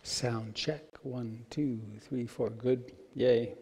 Sound check. 1, 2, 3, 4. Good. Yay.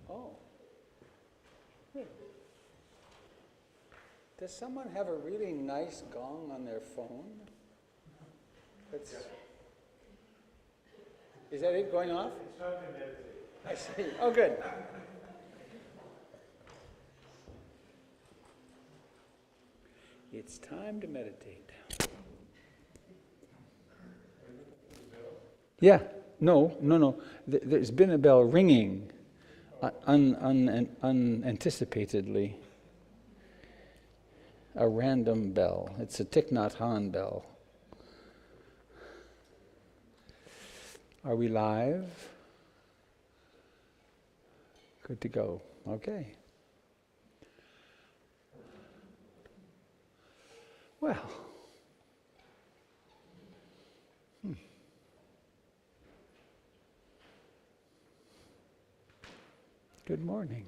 Oh. Really? Does someone have a really nice gong on their phone? Is that it going off? It's time to meditate. I see. Oh, good. It's time to meditate. Yeah. No. There's been a bell ringing unanticipatedly. A random bell. It's a Thich Nhat Hanh bell. Are we live? Good to go. Okay. Well. Good morning.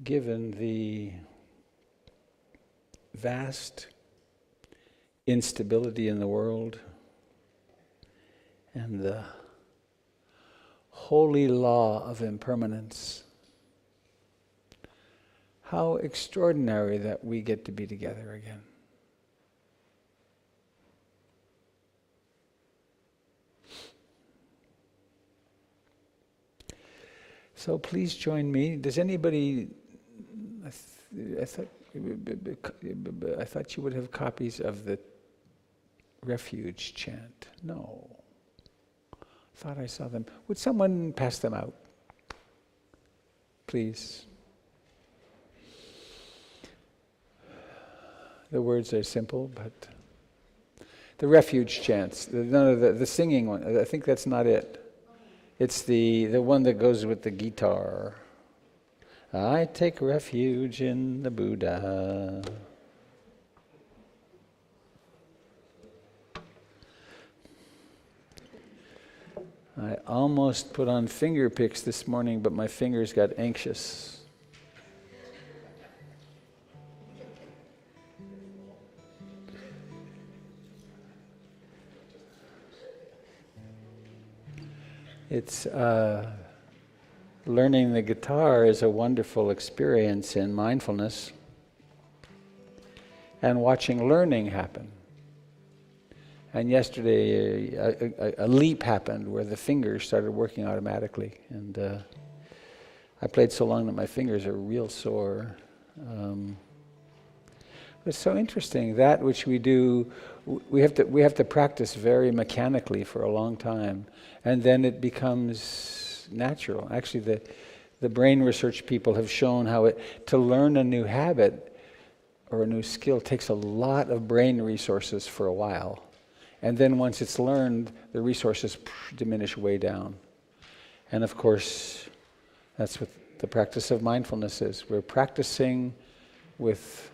Given the vast instability in the world and the holy law of impermanence, how extraordinary that we get to be together again. So please join me. Does anybody I thought you would have copies of the Refuge Chant. No. Thought I saw them. Would someone pass them out? Please. The words are simple, but the Refuge Chants, the singing one, I think that's not it. It's the one that goes with the guitar. I take refuge in the Buddha. I almost put on finger picks this morning, but my fingers got anxious. It's learning the guitar is a wonderful experience in mindfulness, and watching learning happen. And yesterday, a leap happened where the fingers started working automatically, and I played so long that my fingers are real sore. It's so interesting. That which we do, we have to practice very mechanically for a long time, and then it becomes natural. Actually, the brain research people have shown how to learn a new habit or a new skill takes a lot of brain resources for a while. And then once it's learned, the resources diminish way down. And of course, that's what the practice of mindfulness is. We're practicing with,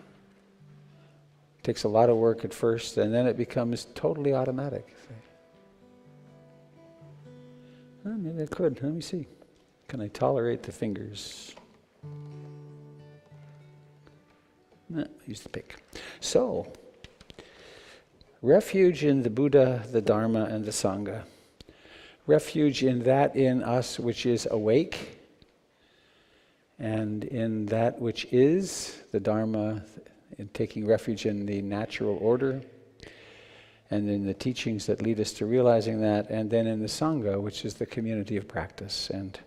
takes a lot of work at first, and then it becomes totally automatic. Well, maybe I could. Let me see. Can I tolerate the fingers? No, use the pick. So, refuge in the Buddha, the Dharma, and the Sangha. Refuge in that in us which is awake, and in that which is the Dharma, in taking refuge in the natural order, and in the teachings that lead us to realizing that, and then in the Sangha, which is the community of practice, and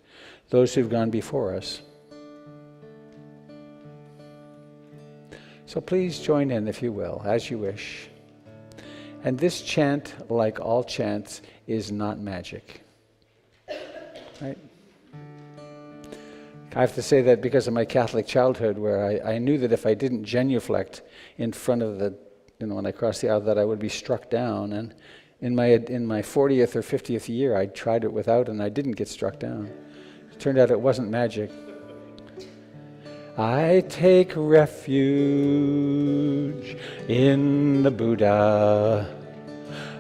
those who've gone before us. So please join in, if you will, as you wish. And this chant, like all chants, is not magic. Right? I have to say that because of my Catholic childhood, where I knew that if I didn't genuflect in front of the, when I crossed the aisle, that I would be struck down. And in my 40th or 50th year, I tried it without, and I didn't get struck down. It turned out it wasn't magic. I take refuge in the Buddha,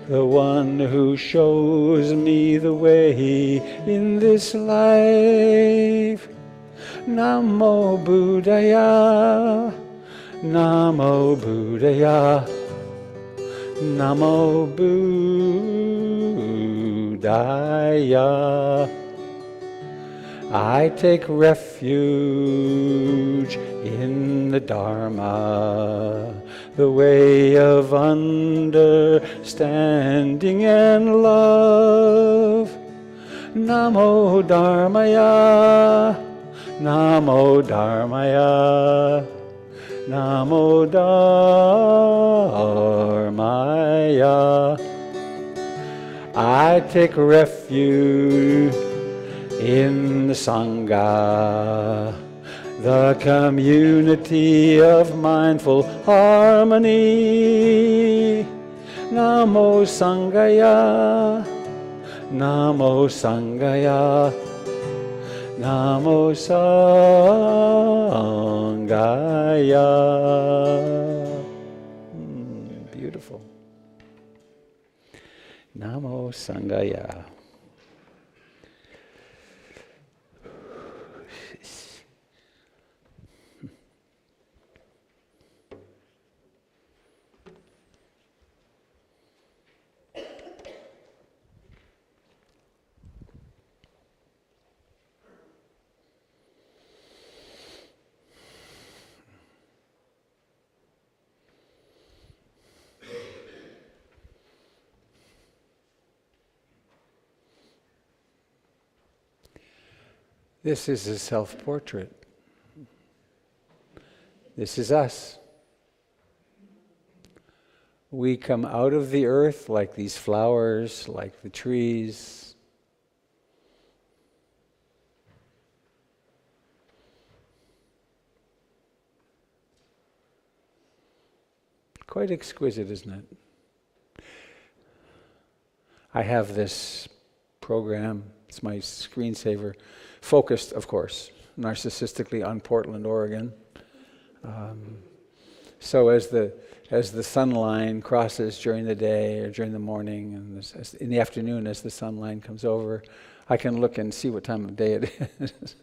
the one who shows me the way in this life. Namo Buddhaya, Namo Buddhaya, Namo Buddhaya. I take refuge in the Dharma, the way of understanding and love. Namo Dharmaya, Namo Dharmaya, Namo Dharmaya. I take refuge in the Sangha, the community of mindful harmony. Namo Sangaya, Namo Sangaya, Namo Sangaya. Beautiful. Namo Sangaya. This is a self-portrait. This is us. We come out of the earth like these flowers, like the trees. Quite exquisite, isn't it? I have this program, it's my screensaver, focused, of course, narcissistically on Portland, Oregon. So as the sun line crosses during the day or during the morning, and in the afternoon as the sun line comes over, I can look and see what time of day it is.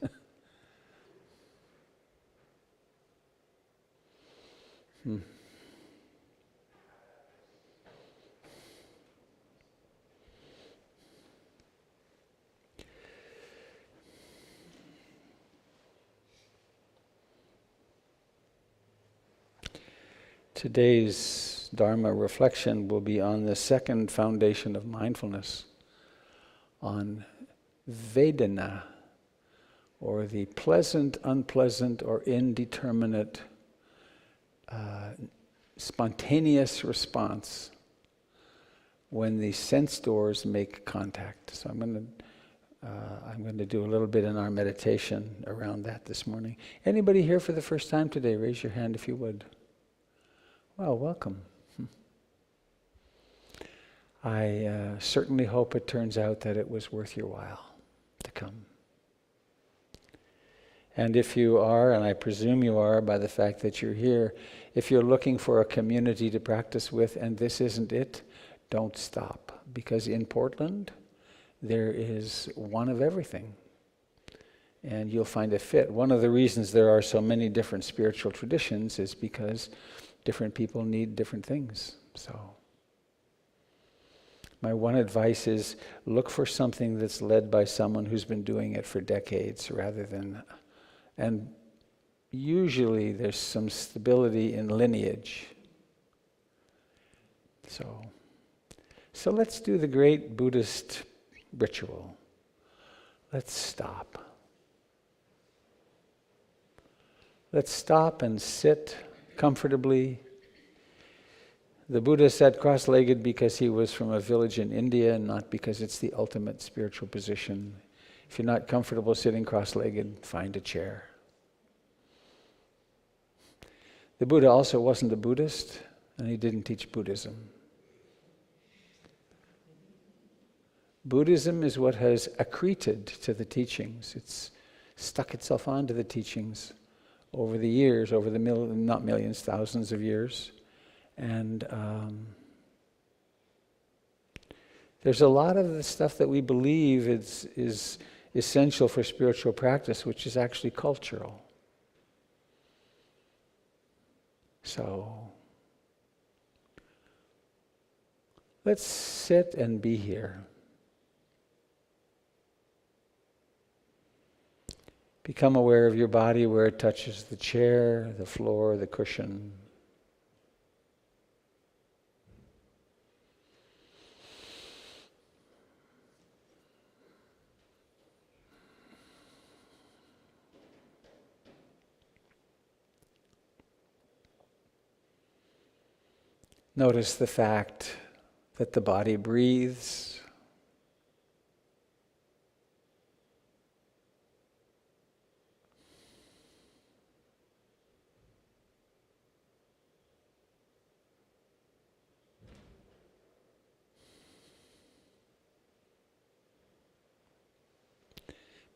Today's Dharma reflection will be on the second foundation of mindfulness, on Vedena, or the pleasant, unpleasant, or indeterminate, spontaneous response when the sense doors make contact. So I'm going to do a little bit in our meditation around that this morning. Anybody here for the first time today? Raise your hand if you would. Well, welcome. I certainly hope it turns out that it was worth your while to come. And if you are, and I presume you are by the fact that you're here, if you're looking for a community to practice with and this isn't it, don't stop. Because in Portland, there is one of everything. And you'll find a fit. One of the reasons there are so many different spiritual traditions is because different people need different things. So my one advice is look for something that's led by someone who's been doing it for decades rather than, and usually there's some stability in lineage. So let's do the great Buddhist ritual. Let's stop. Let's stop and sit comfortably. The Buddha sat cross-legged because he was from a village in India, and not because it's the ultimate spiritual position. If you're not comfortable sitting cross-legged, find a chair. The Buddha also wasn't a Buddhist, and he didn't teach Buddhism. Buddhism is what has accreted to the teachings. It's stuck itself onto the teachings over the years, over the not millions, thousands of years. And there's a lot of the stuff that we believe is essential for spiritual practice, which is actually cultural. So let's sit and be here. Become aware of your body where it touches the chair, the floor, the cushion. Notice the fact that the body breathes.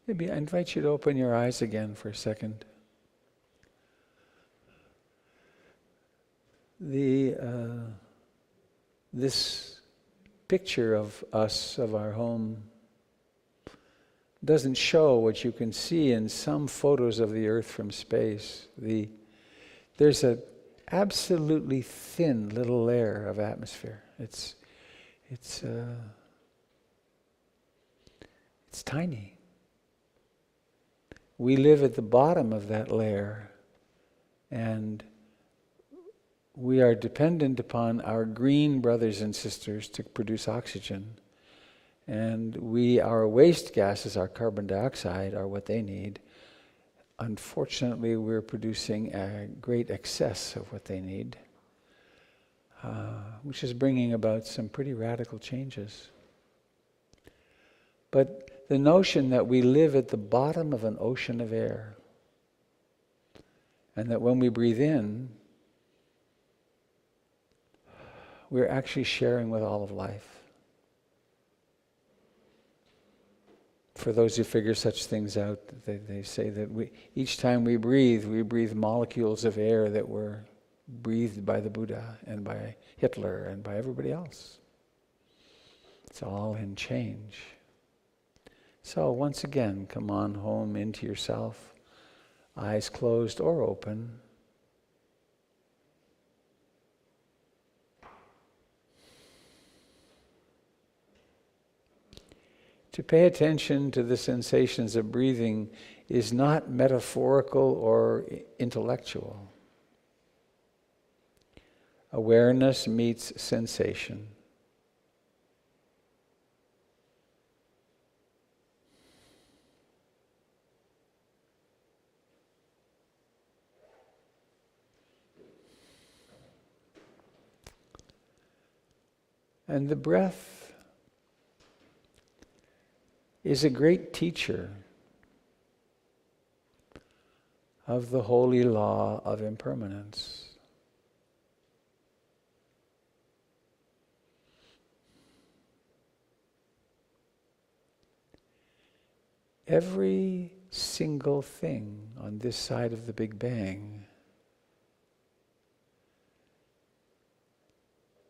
Maybe I invite you to open your eyes again for a second. This picture of us, of our home, doesn't show what you can see in some photos of the earth from space. There's an absolutely thin little layer of atmosphere. It's tiny. We live at the bottom of that layer, and we are dependent upon our green brothers and sisters to produce oxygen. And our waste gases, our carbon dioxide, are what they need. unfortunately, we're producing a great excess of what they need, which is bringing about some pretty radical changes. But the notion that we live at the bottom of an ocean of air, and that when we breathe in, we're actually sharing with all of life. For those who figure such things out, they say that each time we breathe molecules of air that were breathed by the Buddha and by Hitler and by everybody else. It's all in change. So once again, come on home into yourself, eyes closed or open. To pay attention to the sensations of breathing is not metaphorical or intellectual. Awareness meets sensation. And the breath is a great teacher of the holy law of impermanence. Every single thing on this side of the Big Bang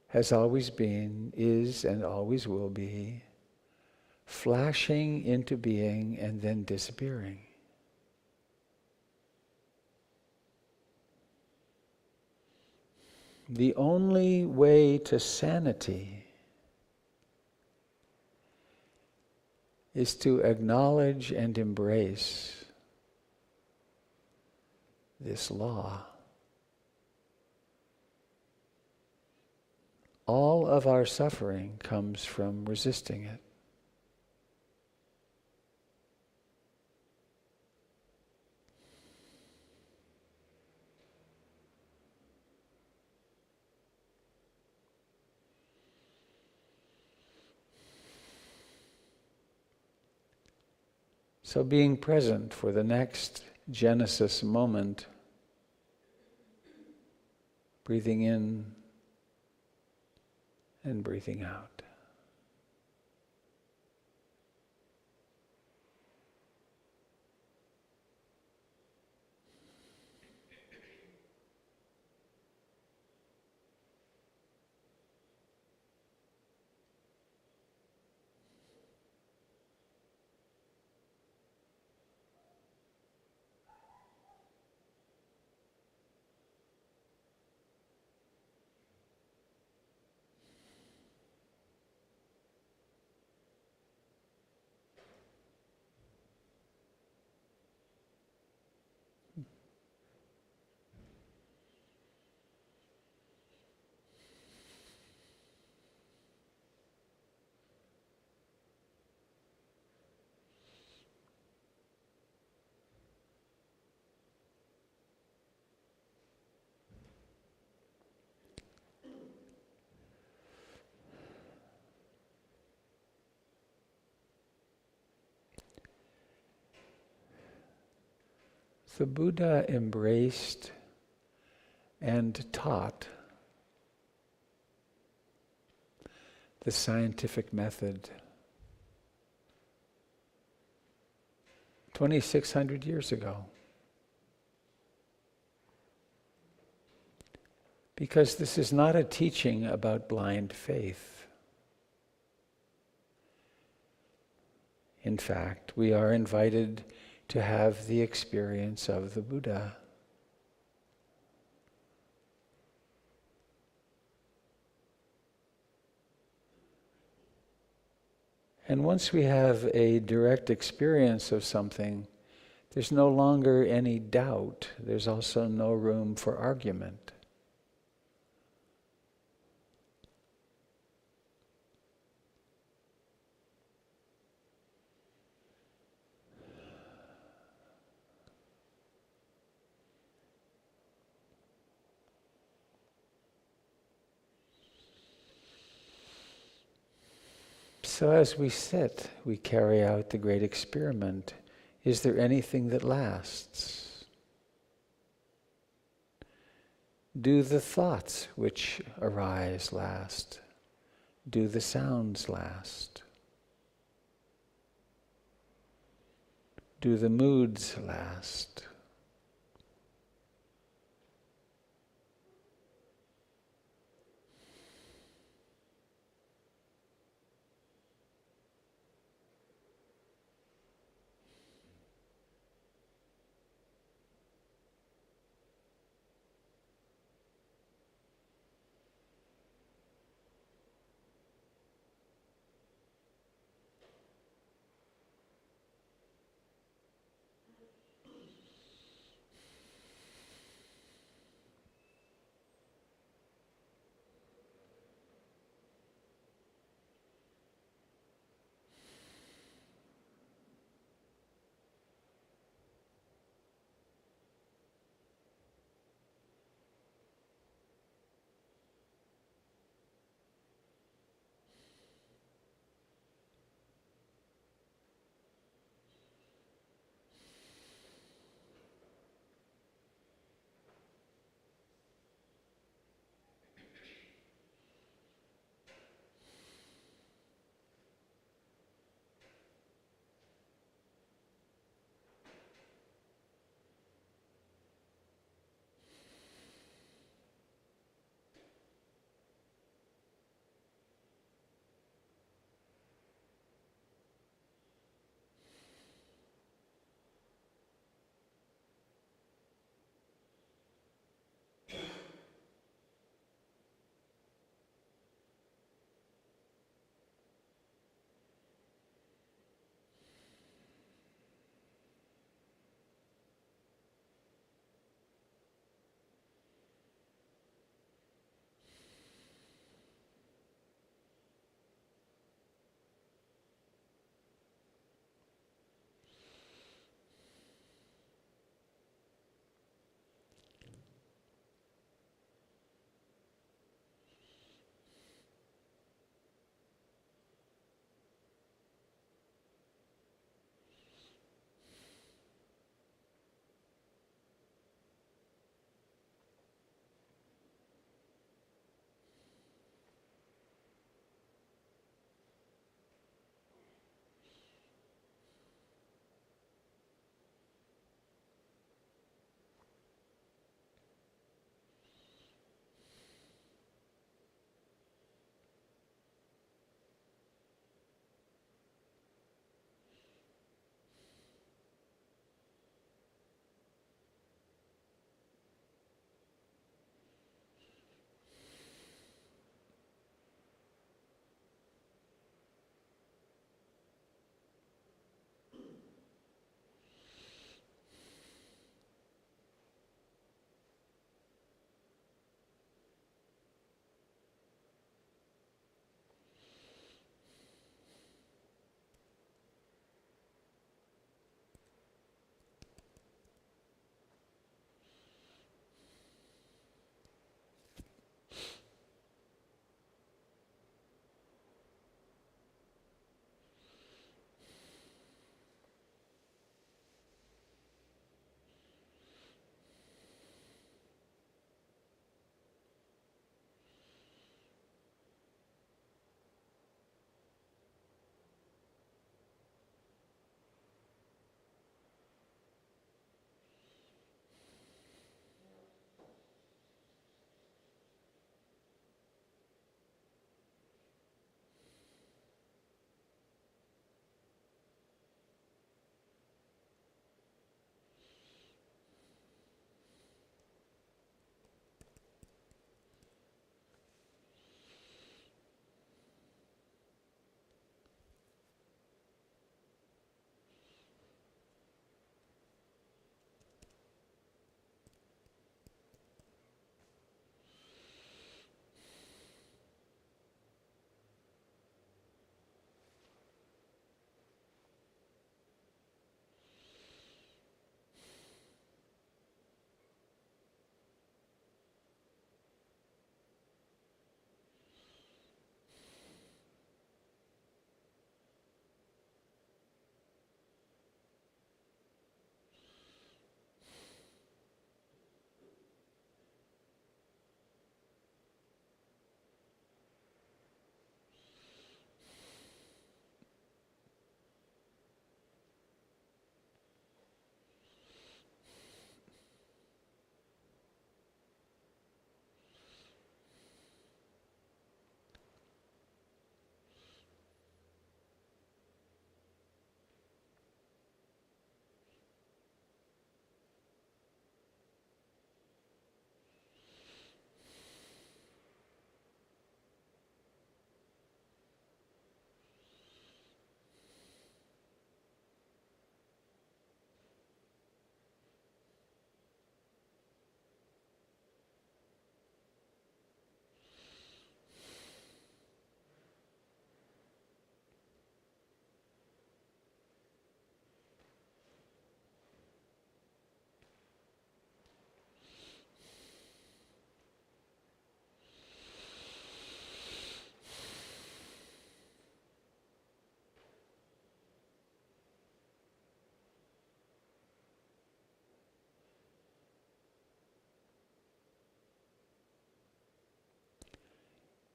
has always been, is, and always will be flashing into being and then disappearing. The only way to sanity is to acknowledge and embrace this law. All of our suffering comes from resisting it. So being present for the next Genesis moment, breathing in and breathing out. The Buddha embraced and taught the scientific method 2,600 years ago. Because this is not a teaching about blind faith. In fact, we are invited to have the experience of the Buddha. And once we have a direct experience of something, there's no longer any doubt. There's also no room for argument. So as we sit, we carry out the great experiment. Is there anything that lasts? Do the thoughts which arise last? Do the sounds last? Do the moods last?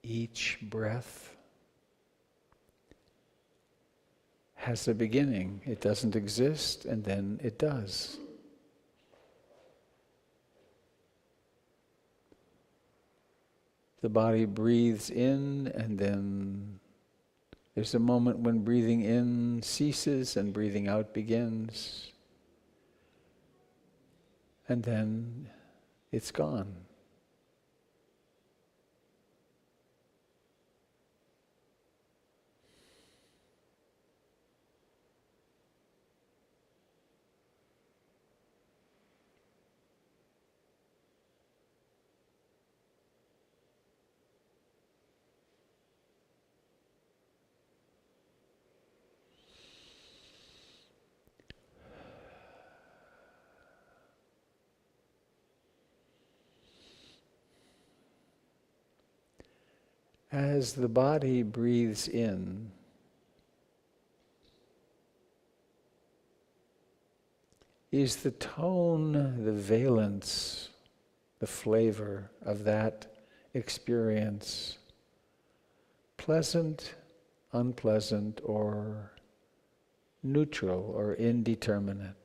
each breath has a beginning. It doesn't exist, and then it does. The body breathes in, and then there's a moment when breathing in ceases and breathing out begins. And then it's gone. As the body breathes in, is the tone, the valence, the flavor of that experience pleasant, unpleasant, or neutral or indeterminate?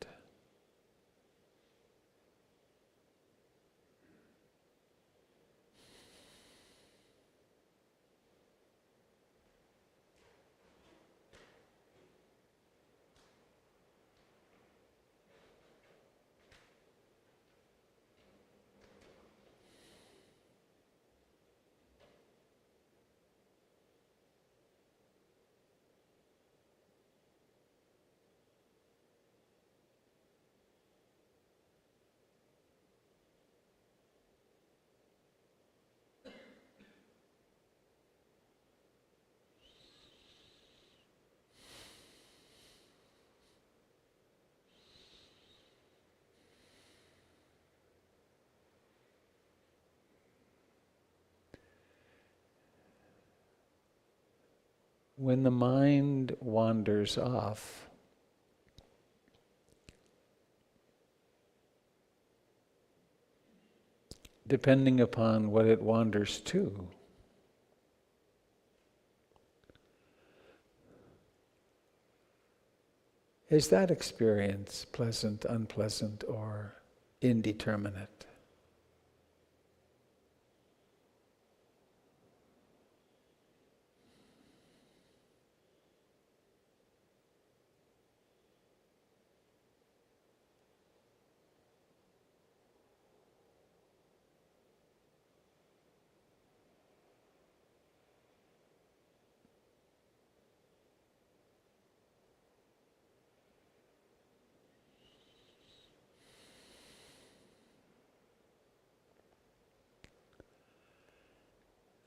When the mind wanders off, depending upon what it wanders to, is that experience pleasant, unpleasant, or indeterminate?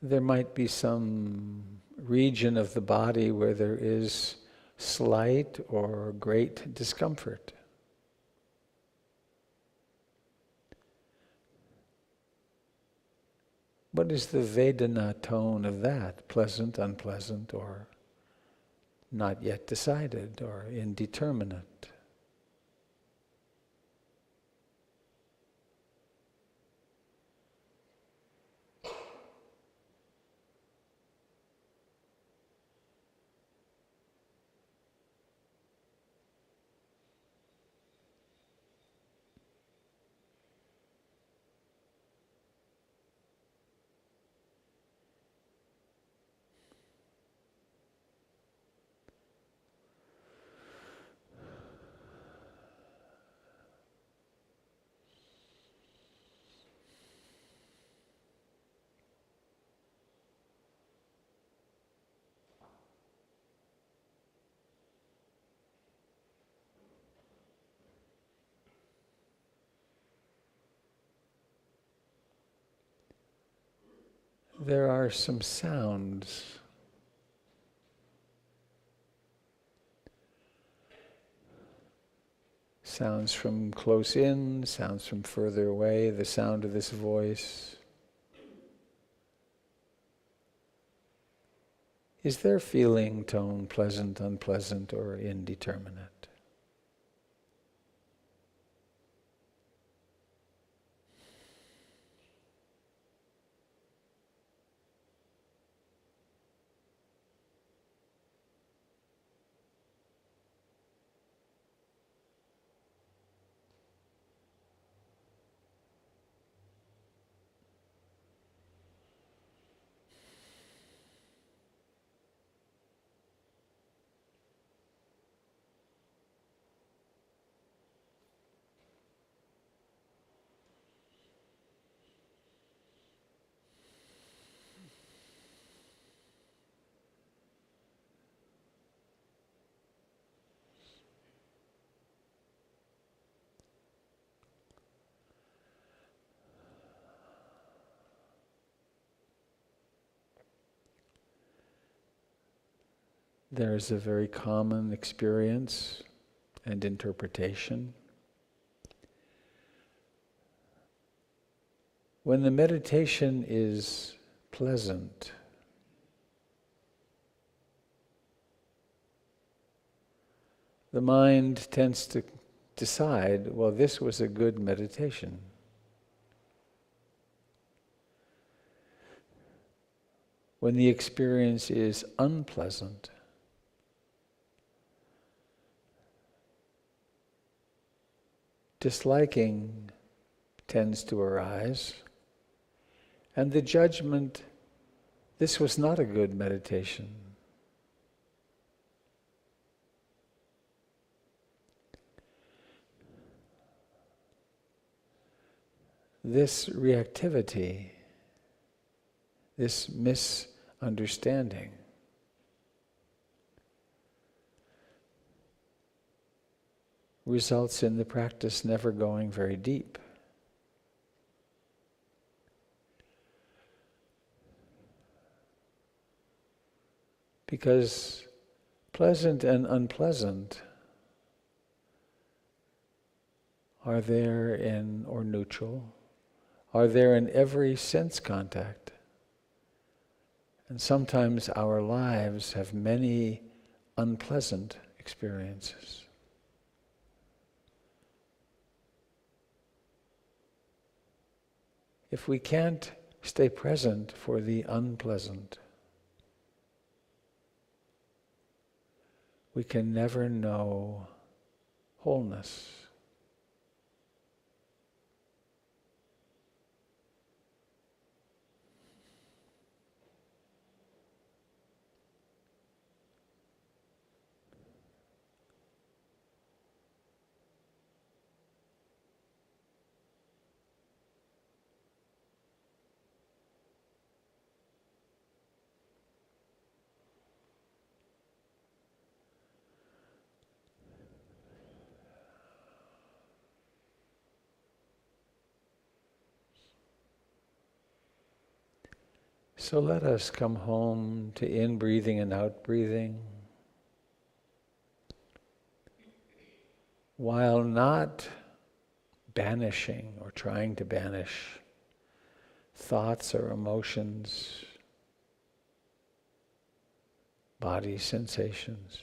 There might be some region of the body where there is slight or great discomfort. What is the Vedena tone of that? Pleasant, unpleasant, or not yet decided, or indeterminate? There are some sounds. Sounds from close in, sounds from further away, the sound of this voice. Is their feeling, tone, pleasant, unpleasant, or indeterminate? There's a very common experience and interpretation. When the meditation is pleasant, the mind tends to decide, well, this was a good meditation. When the experience is unpleasant, disliking tends to arise, and the judgment, this was not a good meditation. This reactivity, this misunderstanding, results in the practice never going very deep. Because pleasant and unpleasant are there in, or neutral, are there in every sense contact. And sometimes our lives have many unpleasant experiences. If we can't stay present for the unpleasant, we can never know wholeness. So let us come home to in-breathing and out-breathing, while not banishing or trying to banish thoughts or emotions, body sensations.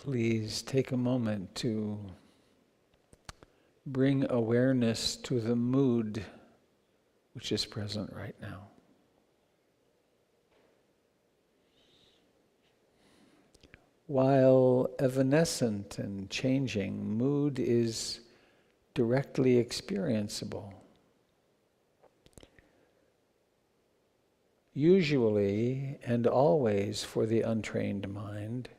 Please take a moment to bring awareness to the mood which is present right now. While evanescent and changing, mood is directly experienceable. Usually and always for the untrained mind,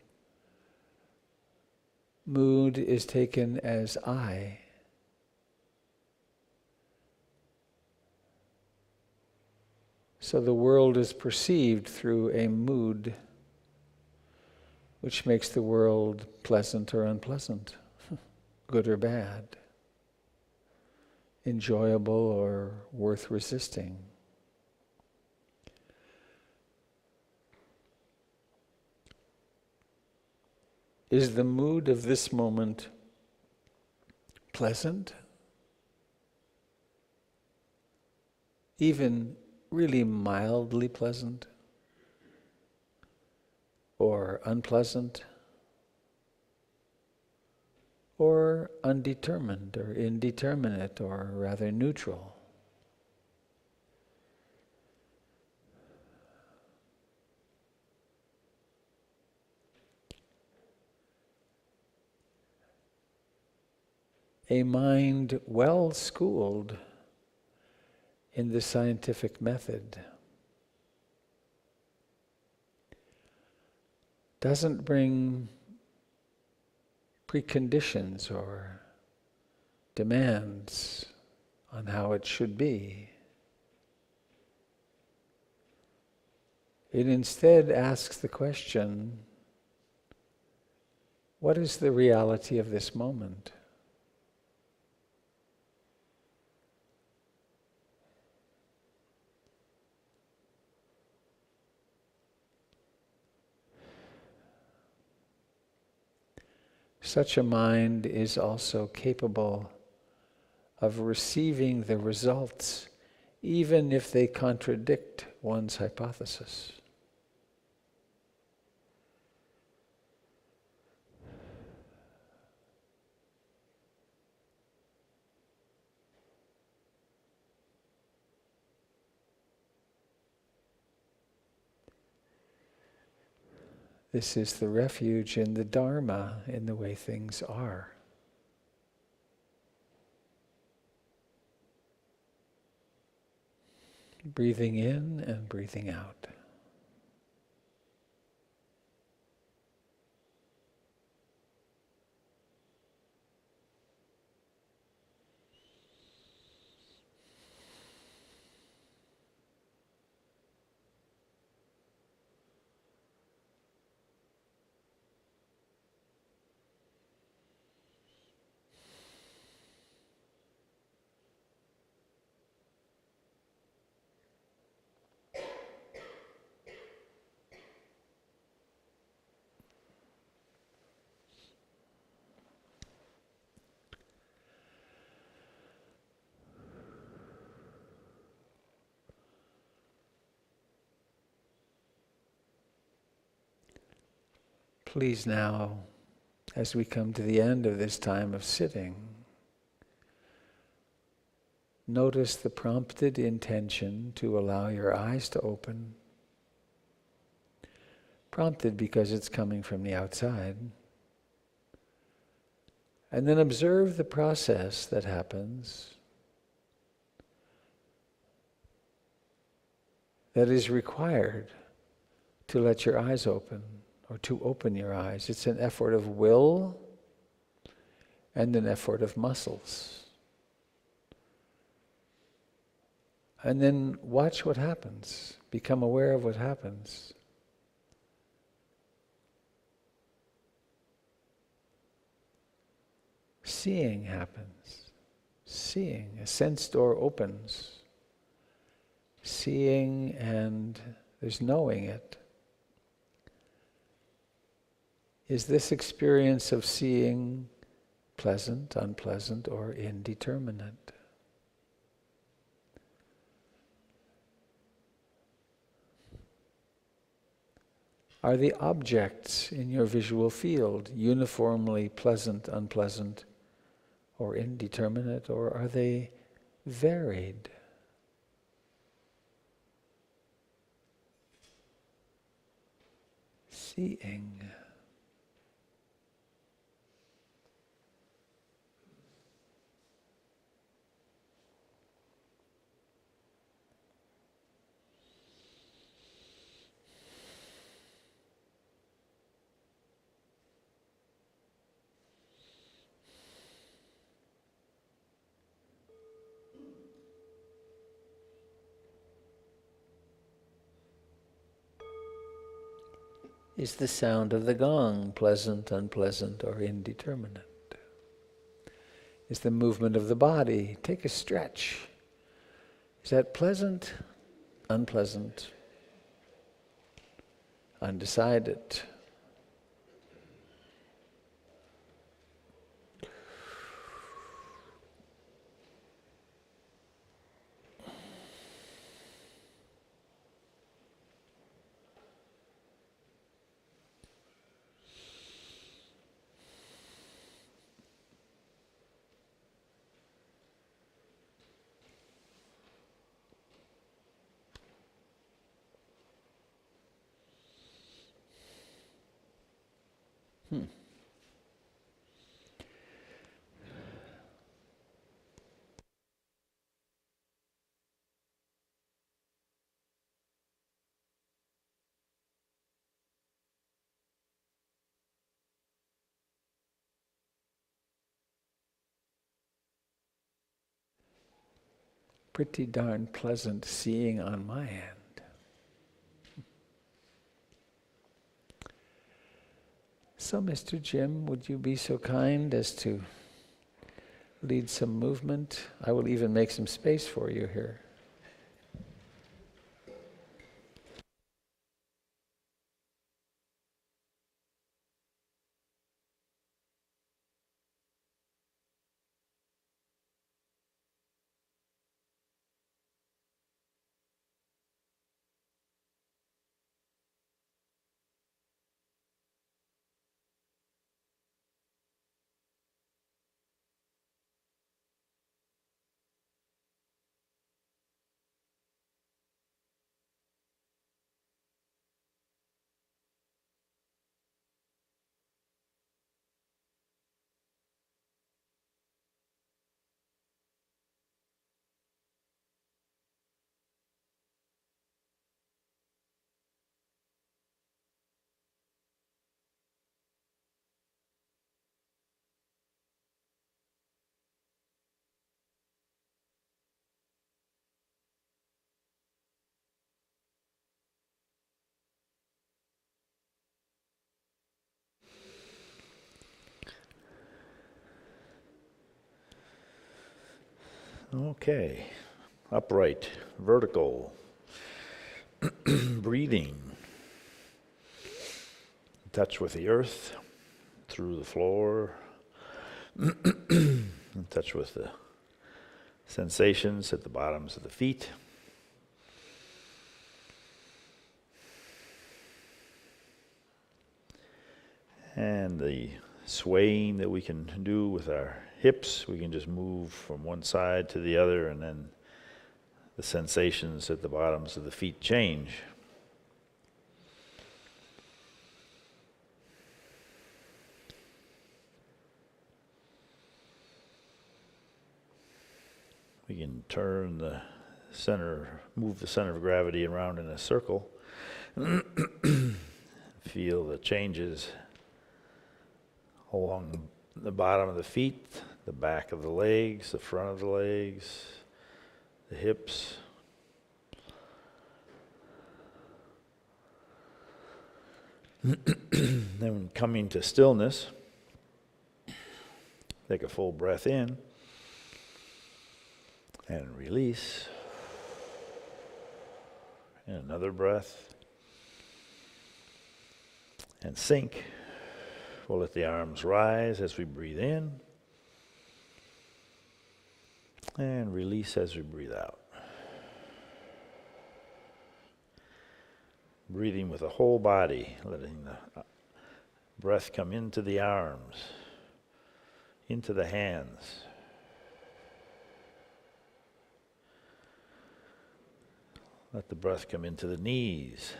mood is taken as I. So the world is perceived through a mood which makes the world pleasant or unpleasant, good or bad, enjoyable or worth resisting. Is the mood of this moment pleasant? Even really mildly pleasant? Or unpleasant? Or undetermined or indeterminate or rather neutral? A mind well schooled in the scientific method doesn't bring preconditions or demands on how it should be. It instead asks the question, what is the reality of this moment? Such a mind is also capable of receiving the results, even if they contradict one's hypothesis. This is the refuge in the Dharma, in the way things are. Breathing in and breathing out. Please now, as we come to the end of this time of sitting, notice the prompted intention to allow your eyes to open. Prompted because it's coming from the outside. And then observe the process that happens that is required to let your eyes open or to open your eyes. It's an effort of will and an effort of muscles. And then watch what happens. Become aware of what happens. Seeing happens. Seeing. A sense door opens. Seeing, and there's knowing it. Is this experience of seeing pleasant, unpleasant, or indeterminate? Are the objects in your visual field uniformly pleasant, unpleasant, or indeterminate, or are they varied? Seeing. Is the sound of the gong pleasant, unpleasant, or indeterminate? Is the movement of the body, take a stretch, is that pleasant, unpleasant, undecided? Pretty darn pleasant seeing on my end. So, Mr. Jim, would you be so kind as to lead some movement? I will even make some space for you here. Okay, upright, vertical, breathing, touch with the earth, through the floor, in touch with the sensations at the bottoms of the feet. And the swaying that we can do with our hips, we can just move from one side to the other, and then the sensations at the bottoms of the feet change. We can turn the center, move the center of gravity around in a circle. Feel the changes along the bottom of the feet, the back of the legs, the front of the legs, the hips. Then coming to stillness, take a full breath in and release. And another breath. And sink. We'll let the arms rise as we breathe in. And release as we breathe out. breathing with the whole body, letting the breath come into the arms, into the hands. Let the breath come into the knees.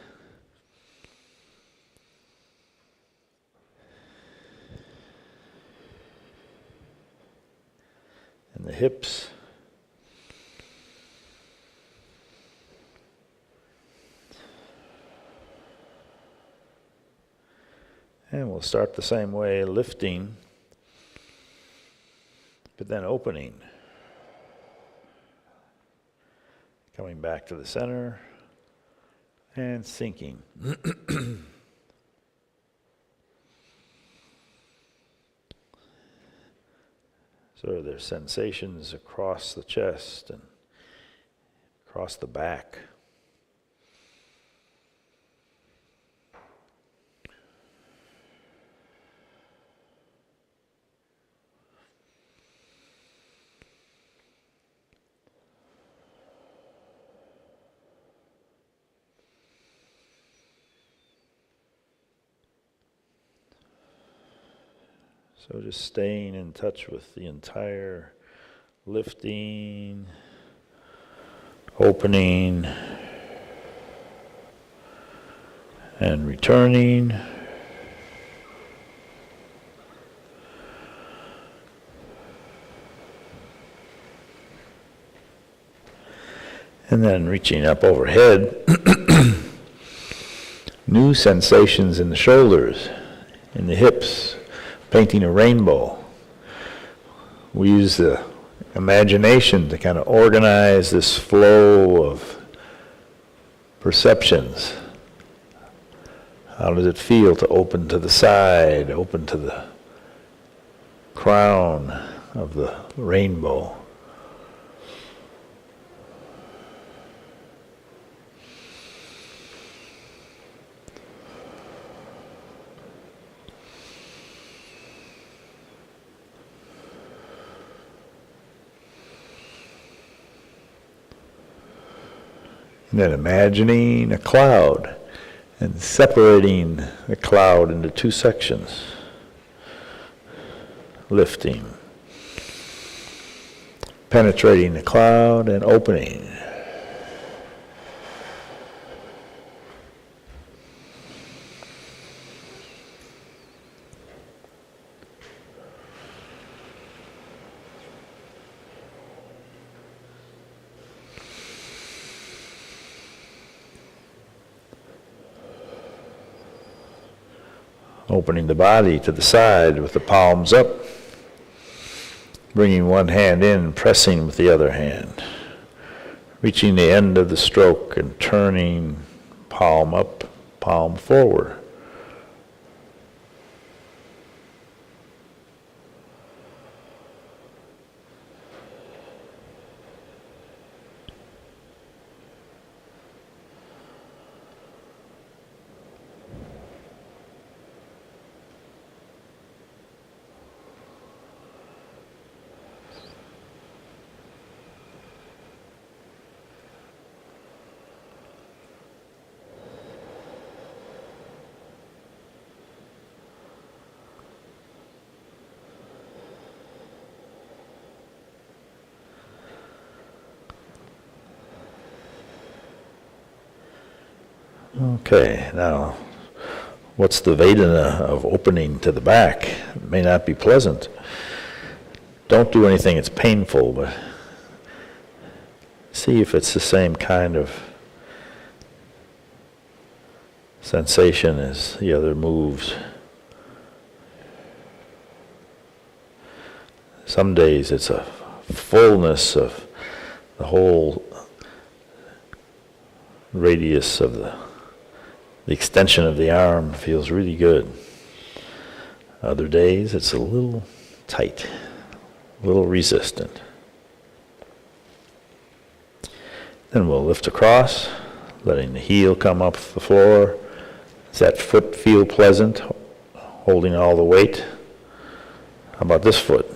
And the hips. And we'll start the same way, lifting, but then opening. Coming back to the center and sinking. So there's sensations across the chest and across the back. So just staying in touch with the entire lifting, opening, and returning. And then reaching up overhead, new sensations in the shoulders, in the hips, painting a rainbow. We use the imagination to kind of organize this flow of perceptions. How does it feel to open to the side, open to the crown of the rainbow? And then imagining a cloud and separating the cloud into two sections. Lifting. Penetrating the cloud and opening. Opening the body to the side with the palms up. Bringing one hand in, pressing with the other hand. Reaching the end of the stroke and turning palm up, palm forward. Okay, now, what's the Vedena of opening to the back? It may not be pleasant. Don't do anything that's painful, but see if it's the same kind of sensation as the other moves. Some days it's a fullness of the whole radius of the extension of the arm feels really good. Other days it's a little tight, a little resistant. Then we'll lift across, letting the heel come up the floor. Does that foot feel pleasant, holding all the weight? How about this foot?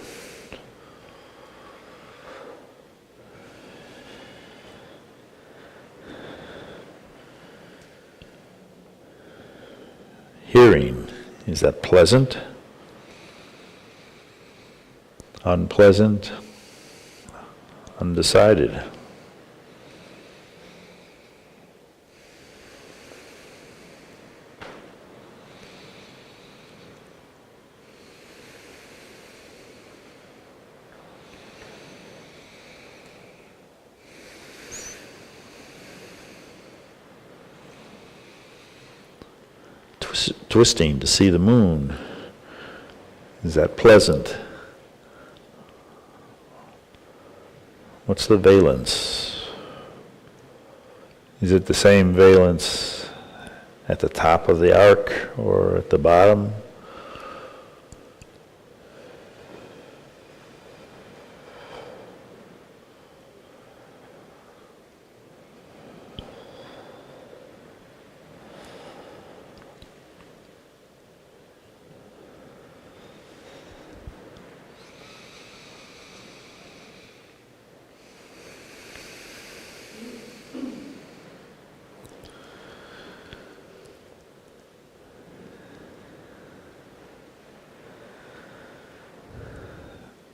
hearing. Is that pleasant? Unpleasant? Undecided? Twisting to see the moon. Is that pleasant? What's the valence? Is it the same valence at the top of the arc or at the bottom?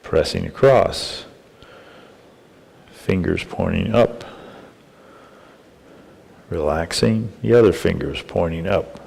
Pressing across, fingers pointing up, relaxing, the other fingers pointing up.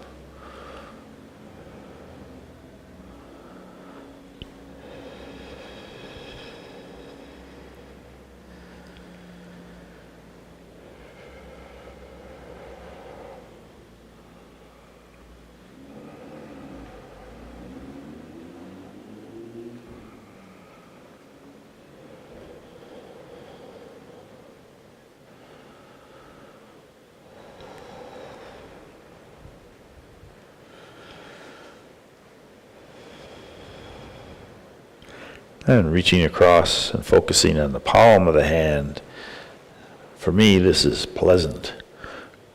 And reaching across and focusing on the palm of the hand. For me, this is pleasant.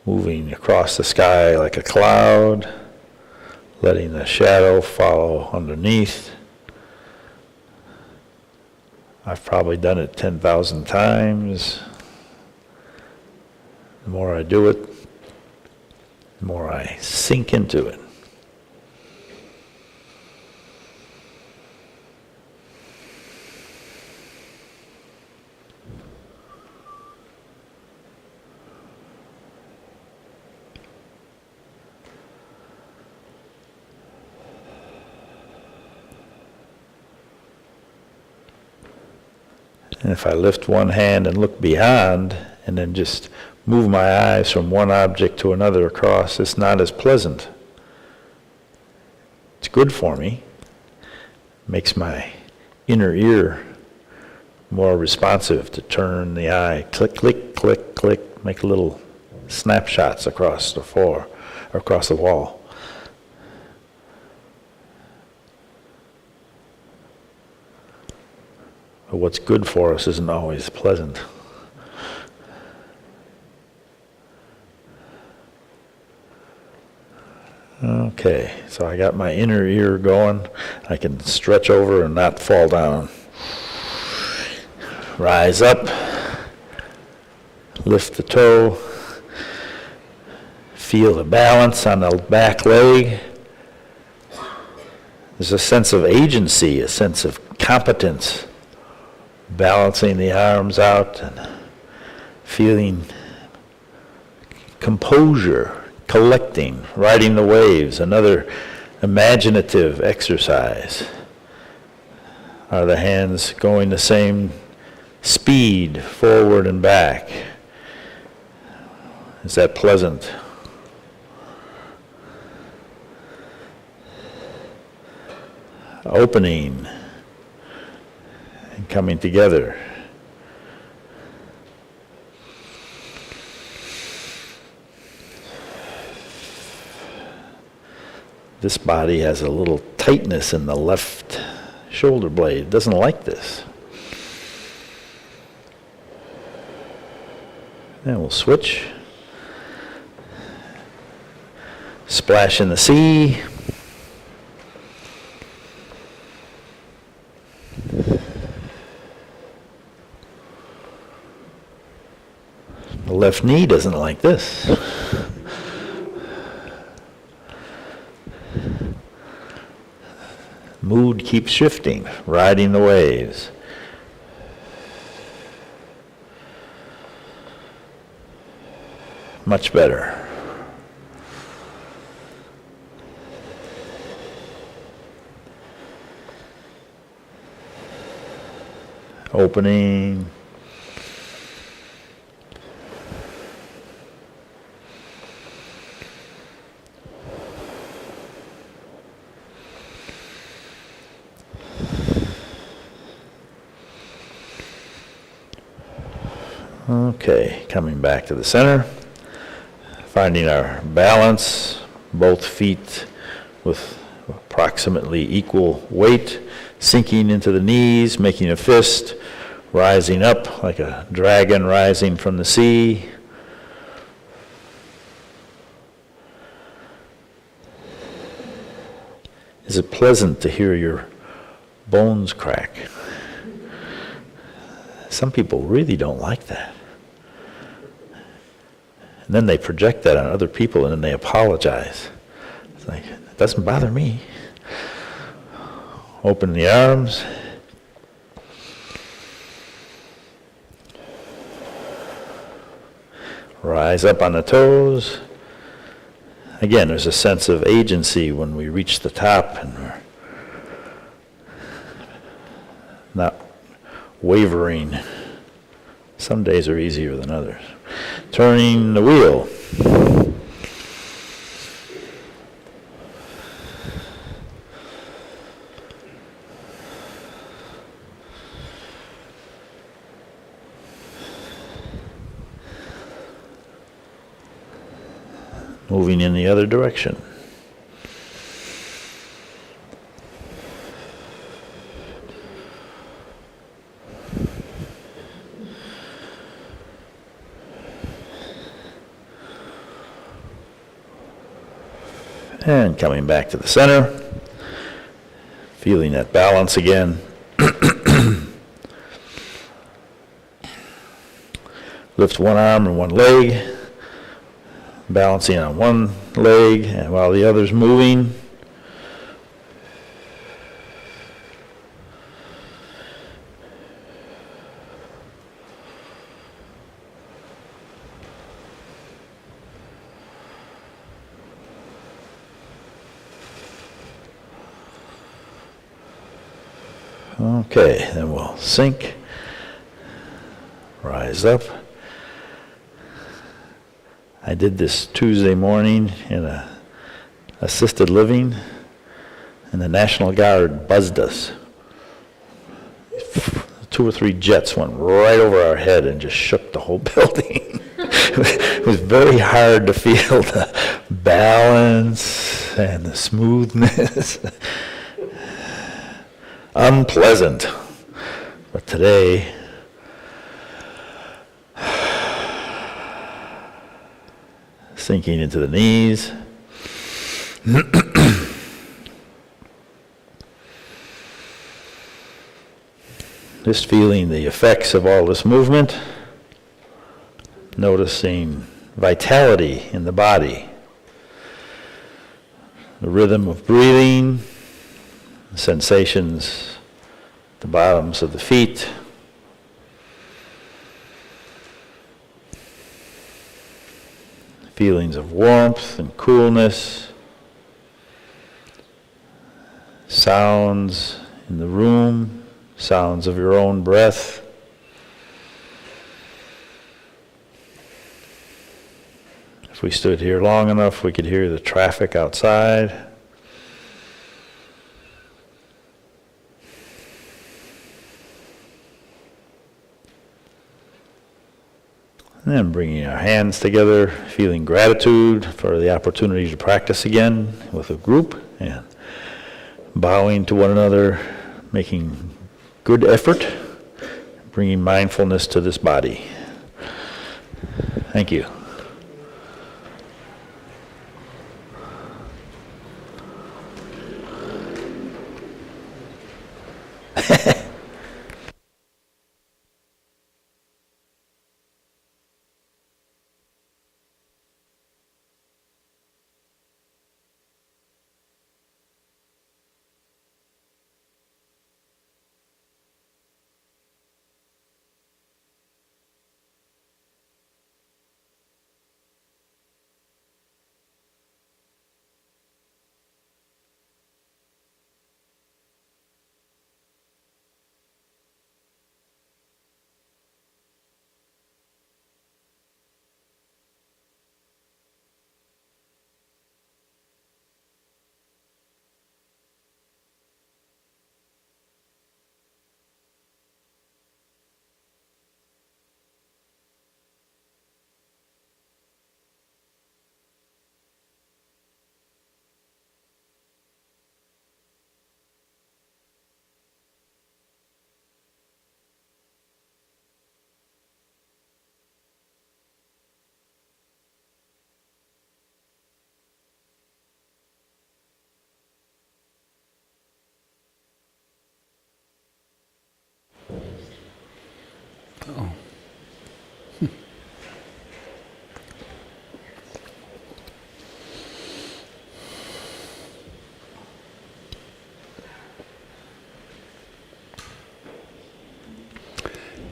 Moving across the sky like a cloud, letting the shadow follow underneath. I've probably done it 10,000 times. The more I do it, the more I sink into it. And if I lift one hand and look beyond, and then just move my eyes from one object to another across, it's not as pleasant. It's good for me. Makes my inner ear more responsive to turn the eye, click, click, click, click, make little snapshots across the floor, or across the wall. But what's good for us isn't always pleasant. Okay, so I got my inner ear going. I can stretch over and not fall down. Rise up, lift the toe, feel the balance on the back leg. There's a sense of agency, a sense of competence. Balancing the arms out and feeling composure, collecting, riding the waves, another imaginative exercise. Are the hands going the same speed, forward and back? Is that pleasant? Opening and coming together. This body has a little tightness in the left shoulder blade. It doesn't like this. And we'll switch. Splash in the sea. The left knee doesn't like this. Mood keeps shifting, riding the waves. Much better. Opening. Okay, coming back to the center, finding our balance, both feet with approximately equal weight, sinking into the knees, making a fist, rising up like a dragon rising from the sea. Is it pleasant to hear your bones crack? Some people really don't like that. And then they project that on other people and then they apologize. It's like, it doesn't bother me. Open the arms. Rise up on the toes. Again, there's a sense of agency when we reach the top and we're not wavering. Some days are easier than others. Turning the wheel. Moving in the other direction. And coming back to the center, feeling that balance again. Lift one arm and one leg, balancing on one leg and while the other's moving. Okay, then we'll sink, rise up. I did this Tuesday morning in a assisted living, and the National Guard buzzed us. 2 or 3 jets went right over our head and just shook the whole building. It was very hard to feel the balance and the smoothness. Unpleasant. But today, sinking into the knees. Just feeling the effects of all this movement. Noticing vitality in the body. The rhythm of breathing. Sensations at the bottoms of the feet. Feelings of warmth and coolness. Sounds in the room. Sounds of your own breath. If we stood here long enough, we could hear the traffic outside. And then bringing our hands together, feeling gratitude for the opportunity to practice again with a group, and bowing to one another, making good effort, bringing mindfulness to this body. Thank you.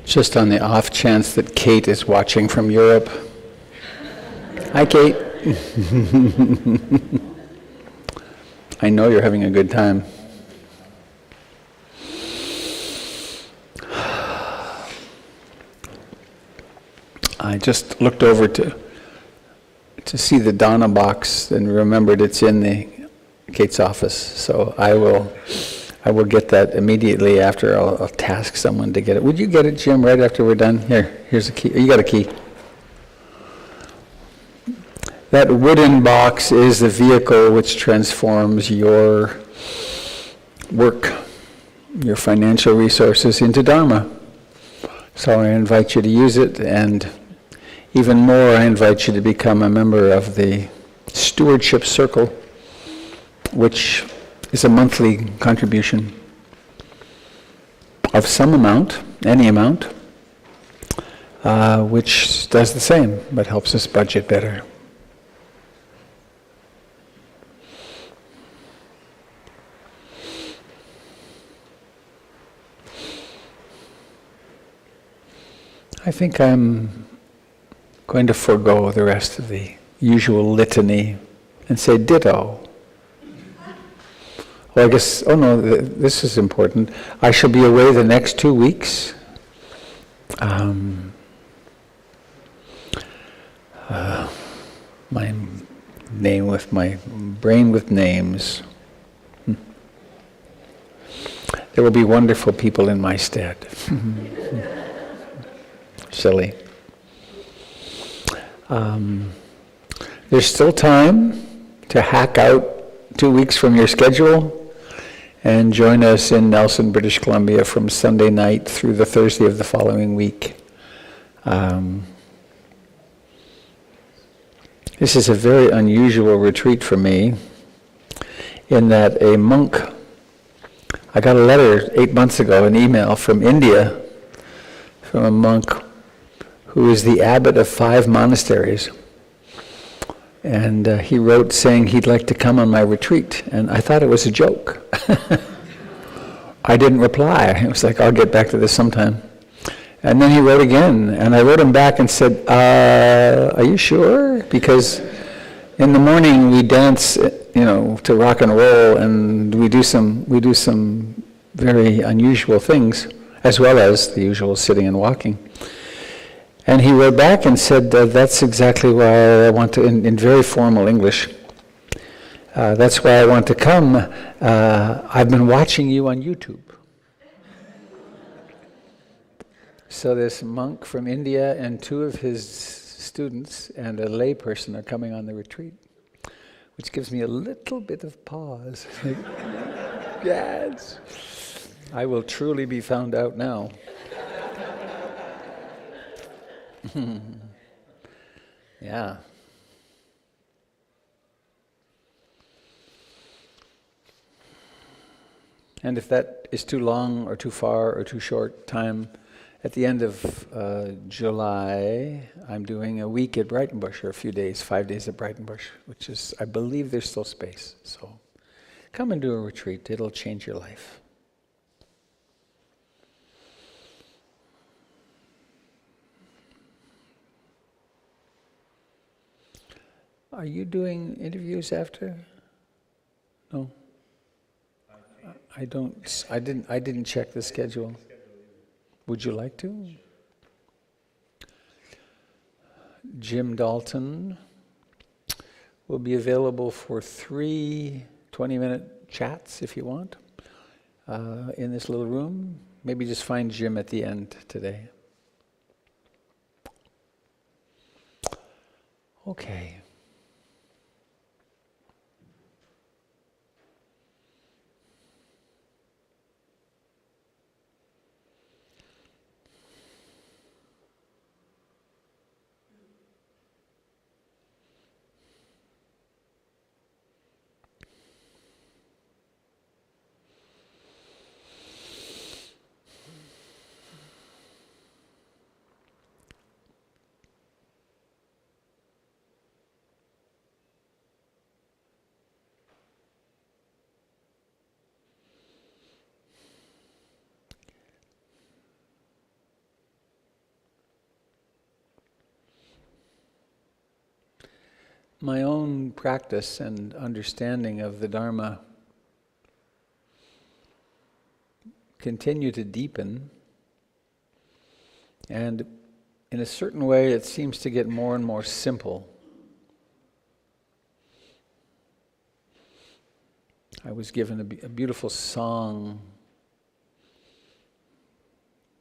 Just on the off chance that Kate is watching from Europe. Hi, Kate. I know you're having a good time. I just looked over to see the Donna box and remembered it's in the Kate's office. So I will get that immediately after. I'll task someone to get it. Would you get it, Jim, right after we're done? Here's a key. You got a key. That wooden box is the vehicle which transforms your work, your financial resources into Dharma. So I invite you to use it, and even more, I invite you to become a member of the Stewardship Circle, which is a monthly contribution of some amount, any amount, which does the same, but helps us budget better. I think I'm going to forego the rest of the usual litany and say ditto. Well, I guess, this is important. I shall be away the next 2 weeks. My name with my brain with names. There will be wonderful people in my stead. Silly. There's still time to hack out 2 weeks from your schedule and join us in Nelson, British Columbia from Sunday night through the Thursday of the following week. This is a very unusual retreat for me in that a monk, I got a letter 8 months ago, an email from India, from a monk who is the abbot of 5 monasteries. And he wrote saying he'd like to come on my retreat. And I thought it was a joke. I didn't reply. I was like, I'll get back to this sometime. And then he wrote again. And I wrote him back and said, are you sure? Because in the morning we dance, to rock and roll, and we do some very unusual things, as well as the usual sitting and walking. And he wrote back and said, that's exactly why I want to, in very formal English, that's why I want to come. I've been watching you on YouTube. So this monk from India and 2 of his students and a lay person are coming on the retreat, which gives me a little bit of pause. Yes, I will truly be found out now. Yeah. And if that is too long or too far or too short time, at the end of July, I'm doing a week at Breitenbush, or a few days, 5 days at Breitenbush, which is, I believe there's still space. So come and do a retreat. It'll change your life. Are you doing interviews after? No. I didn't check the schedule. Would you like to? Jim Dalton will be available for 3 20-minute chats if you want in this little room. Maybe just find Jim at the end today. Okay. my own practice and understanding of the Dharma continue to deepen, and in a certain way it seems to get more and more simple. I was given a beautiful song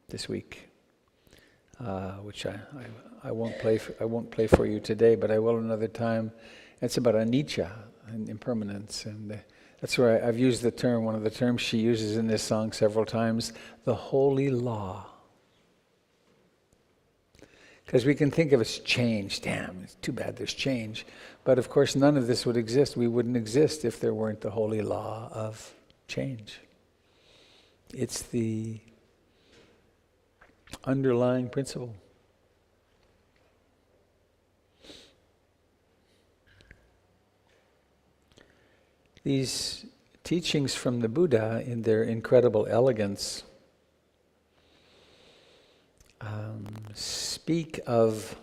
this week, which I won't play for you today, but I will another time. It's about anicca and impermanence, and that's where I've used the term. One of the terms she uses in this song several times: the holy law. Because we can think of it as change. Damn, it's too bad there's change. But of course, none of this would exist. We wouldn't exist if there weren't the holy law of change. It's the underlying principle. These teachings from the Buddha, in their incredible elegance, speak of,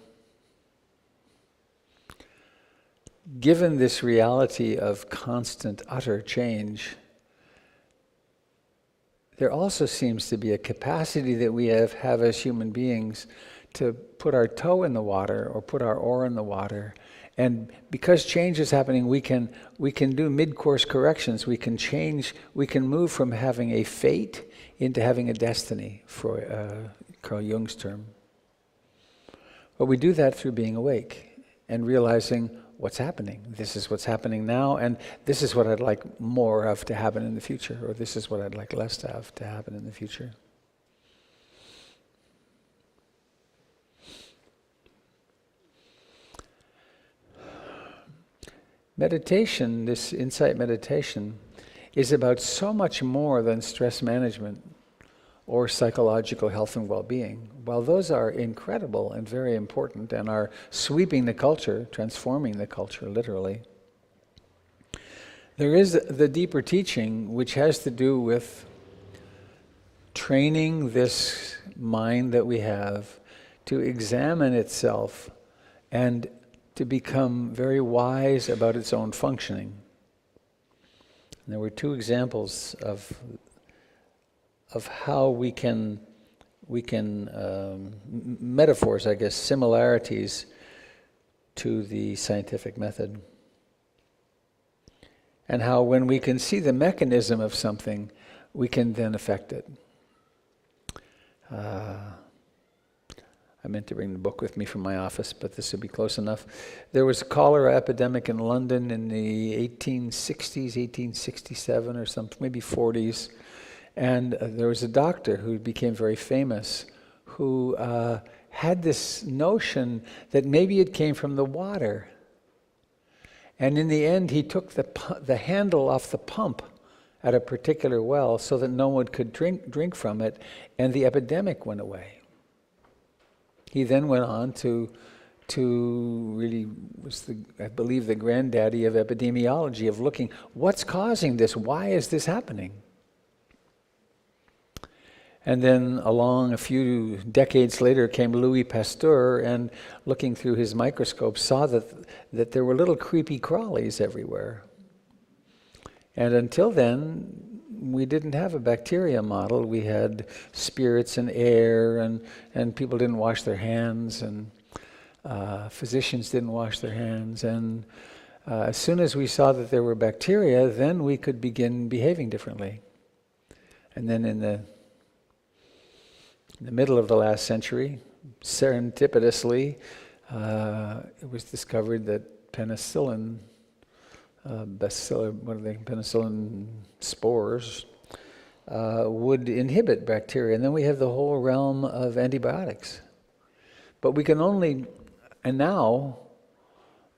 given this reality of constant, utter change, there also seems to be a capacity that we have as human beings to put our toe in the water or put our oar in the water. And because change is happening, we can do mid-course corrections. We can change, we can move from having a fate into having a destiny, for Carl Jung's term. But we do that through being awake and realizing what's happening. This is what's happening now, and this is what I'd like more of to happen in the future, or this is what I'd like less to have to happen in the future. Meditation, this insight meditation, is about so much more than stress management or psychological health and well-being. While those are incredible and very important and are sweeping the culture, transforming the culture literally, there is the deeper teaching which has to do with training this mind that we have to examine itself and to become very wise about its own functioning. And there were two examples of how we can metaphors, I guess, similarities to the scientific method. And how when we can see the mechanism of something, we can then affect it. I meant to bring the book with me from my office, but this would be close enough. There was a cholera epidemic in London in the 1860s, 1867 or something, maybe 40s. And there was a doctor who became very famous who had this notion that maybe it came from the water. And in the end, he took the handle off the pump at a particular well so that no one could drink from it, and the epidemic went away. He then went on to really was I believe the granddaddy of epidemiology, of looking, what's causing this? Why is this happening? And then along a few decades later came Louis Pasteur, and looking through his microscope saw that there were little creepy crawlies everywhere. And until then, we didn't have a bacteria model. We had spirits and air, and people didn't wash their hands, and physicians didn't wash their hands. And as soon as we saw that there were bacteria, then we could begin behaving differently. And then in the middle of the last century, serendipitously, it was discovered that penicillin penicillin spores would inhibit bacteria. And then we have the whole realm of antibiotics. But we can only, and now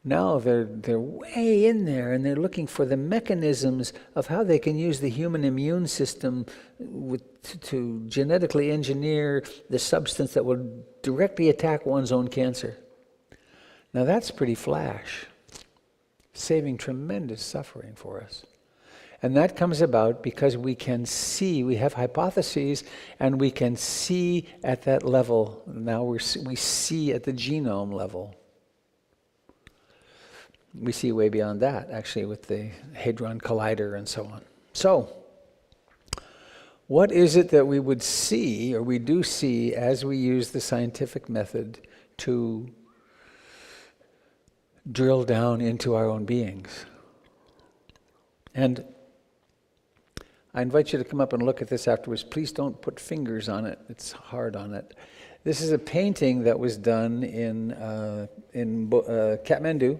they're way in there, and they're looking for the mechanisms of how they can use the human immune system to genetically engineer the substance that will directly attack one's own cancer. Now that's pretty flash, saving tremendous suffering for us. And that comes about because we can see, we have hypotheses, and we can see at that level. Now we see at the genome level. we see way beyond that, actually, with the Hadron Collider and so on. So, what is it that we would see, or we do see, as we use the scientific method to drill down into our own beings? And I invite you to come up and look at this afterwards. Please don't put fingers on it. It's hard on it. This is a painting that was done in Kathmandu.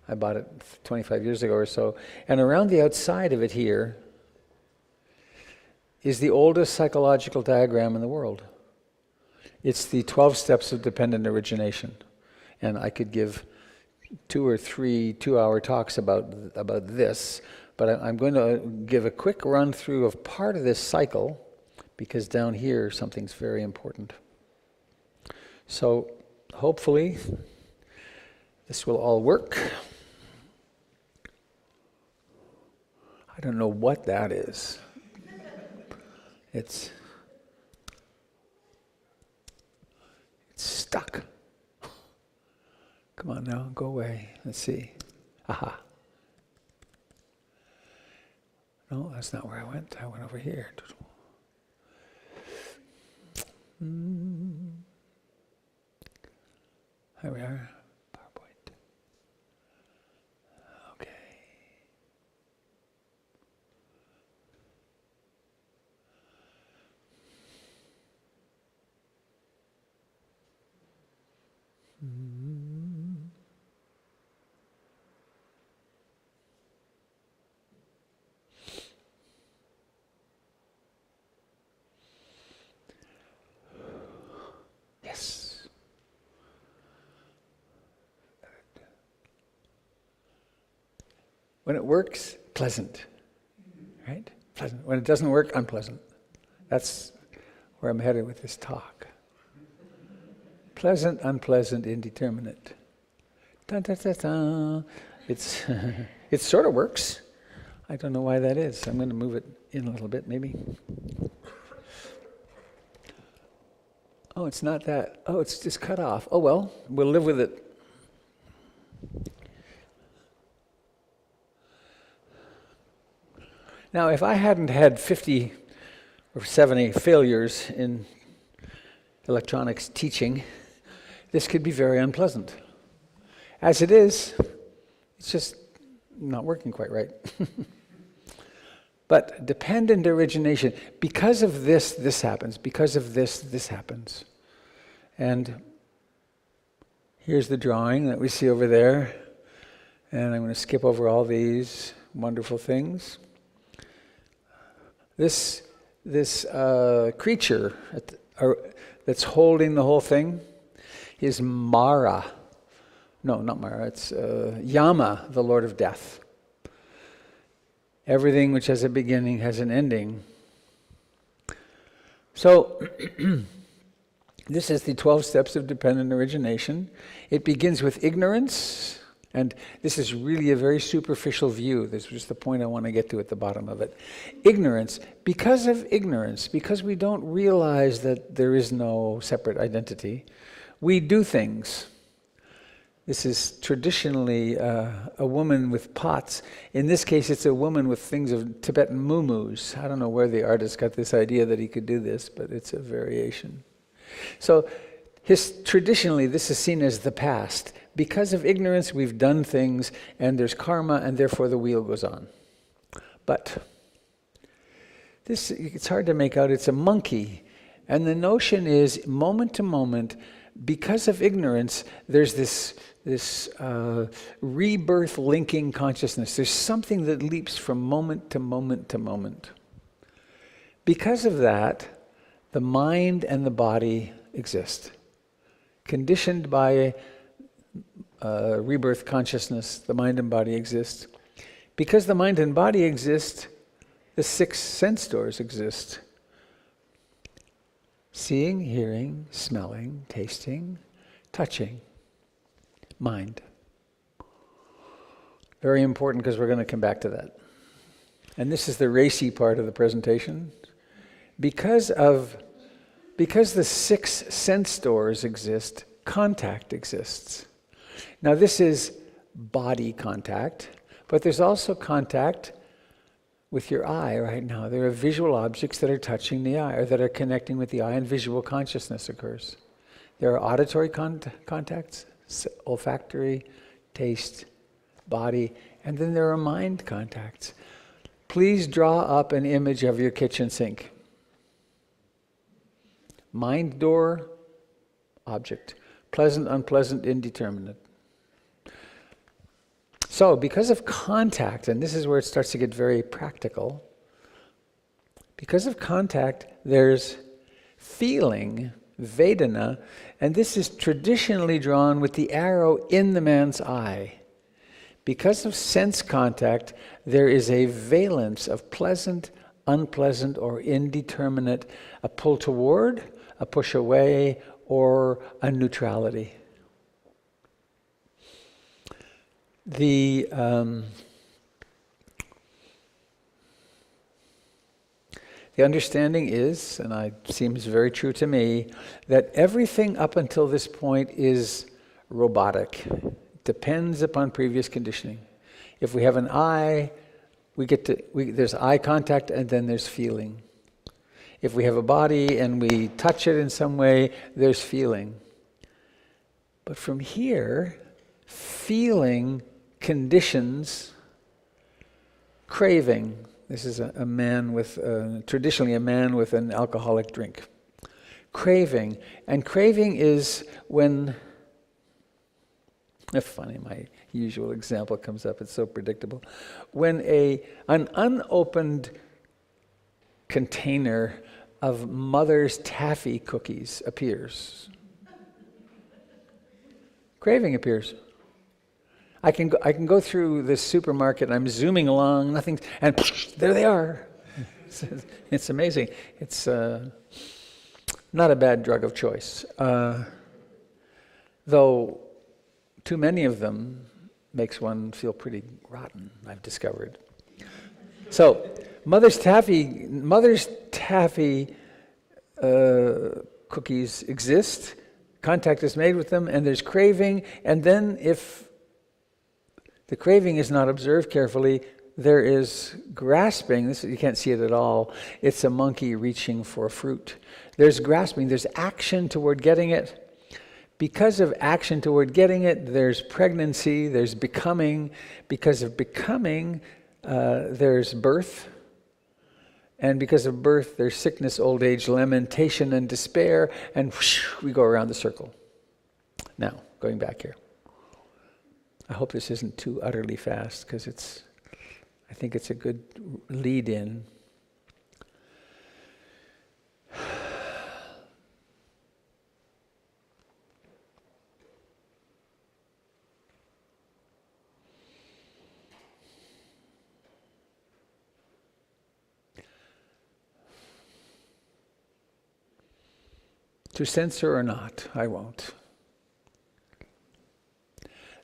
I bought it 25 years ago or so. And around the outside of it here is the oldest psychological diagram in the world. It's the 12 steps of dependent origination. And I could give 2 or 3 two-hour talks about this, but I'm going to give a quick run through of part of this cycle, because down here something's very important. So hopefully this will all work. I don't know what that is. It's stuck. Come on now, go away. Let's see. Aha. No, that's not where I went. I went over here. Here we are. PowerPoint. Okay. Yes. When it works, pleasant, right? Pleasant. When it doesn't work, unpleasant. That's where I'm headed with this talk. Pleasant, unpleasant, indeterminate. Dun, dun, dun, dun. It's it sort of works. I don't know why that is. I'm going to move it in a little bit, maybe. Oh, it's not that. Oh, it's just cut off. Oh well, we'll live with it. Now, if I hadn't had 50 or 70 failures in electronics teaching, this could be very unpleasant. As it is, it's just not working quite right. But dependent origination, because of this, this happens. Because of this, this happens. And here's the drawing that we see over there. And I'm going to skip over all these wonderful things. This creature that's holding the whole thing is Mara. No, not Mara. It's Yama, the Lord of Death. Everything which has a beginning has an ending. So, this is the 12 steps of dependent origination. It begins with ignorance, and this is really a very superficial view. This was the point I want to get to at the bottom of it. Ignorance. Because of ignorance, because we don't realize that there is no separate identity, we do things. This is traditionally a woman with pots. In this case, it's a woman with things of Tibetan muumuus. I don't know where the artist got this idea that he could do this, but it's a variation. So traditionally, this is seen as the past. Because of ignorance, we've done things, and there's karma, and therefore the wheel goes on. But this, it's hard to make out. It's a monkey. And the notion is, moment to moment, because of ignorance, there's this rebirth linking consciousness. There's something that leaps from moment to moment to moment. Because of that, the mind and the body exist. Conditioned by rebirth consciousness, the mind and body exist. Because the mind and body exist, the 6 sense doors exist. Seeing, hearing, smelling, tasting, touching. Mind. Very important, because we're going to come back to that. And this is the racy part of the presentation. Because the 6 sense doors exist, contact exists. Now this is body contact, but there's also contact with your eye right now. There are visual objects that are touching the eye, or that are connecting with the eye, and visual consciousness occurs. There are auditory contacts, olfactory, taste, body, and then there are mind contacts. Please draw up an image of your kitchen sink. Mind door, object. Pleasant, unpleasant, indeterminate. So, because of contact, and this is where it starts to get very practical, because of contact, there's feeling, Vedena, and this is traditionally drawn with the arrow in the man's eye. Because of sense contact, there is a valence of pleasant, unpleasant, or indeterminate, a pull toward, a push away, or a neutrality. The understanding is, and it seems very true to me, that everything up until this point is robotic. It depends upon previous conditioning. If we have an eye, there's eye contact, and then there's feeling. If we have a body and we touch it in some way, there's feeling. But from here, feeling conditions craving. This is a man with, traditionally a man with an alcoholic drink. Craving. And craving is when, it's funny, my usual example comes up, it's so predictable. When an unopened container of Mother's taffy cookies appears, craving appears. I can go through this supermarket and I'm zooming along, nothing, and there they are. It's amazing. It's not a bad drug of choice. Though too many of them makes one feel pretty rotten, I've discovered. So, Mother's taffy cookies exist, contact is made with them, and there's craving, and then if the craving is not observed carefully, there is grasping. You can't see it at all. It's a monkey reaching for fruit. There's grasping, there's action toward getting it. Because of action toward getting it, there's pregnancy, there's becoming. Because of becoming, there's birth. And because of birth, there's sickness, old age, lamentation, and despair. And whoosh, we go around the circle. Now, going back here. I hope this isn't too utterly fast, because I think it's a good lead-in. To censor or not, I won't.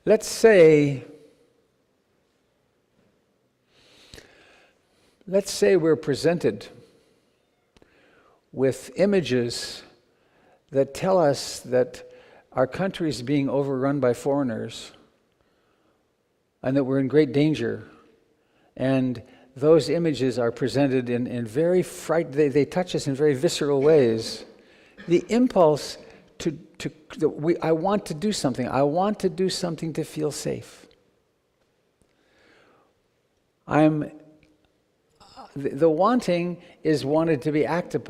Let's say we're presented with images that tell us that our country is being overrun by foreigners and that we're in great danger. And those images are presented in very they touch us in very visceral ways. The impulse I want to do something. I want to do something to feel safe. The wanting is wanted to be acted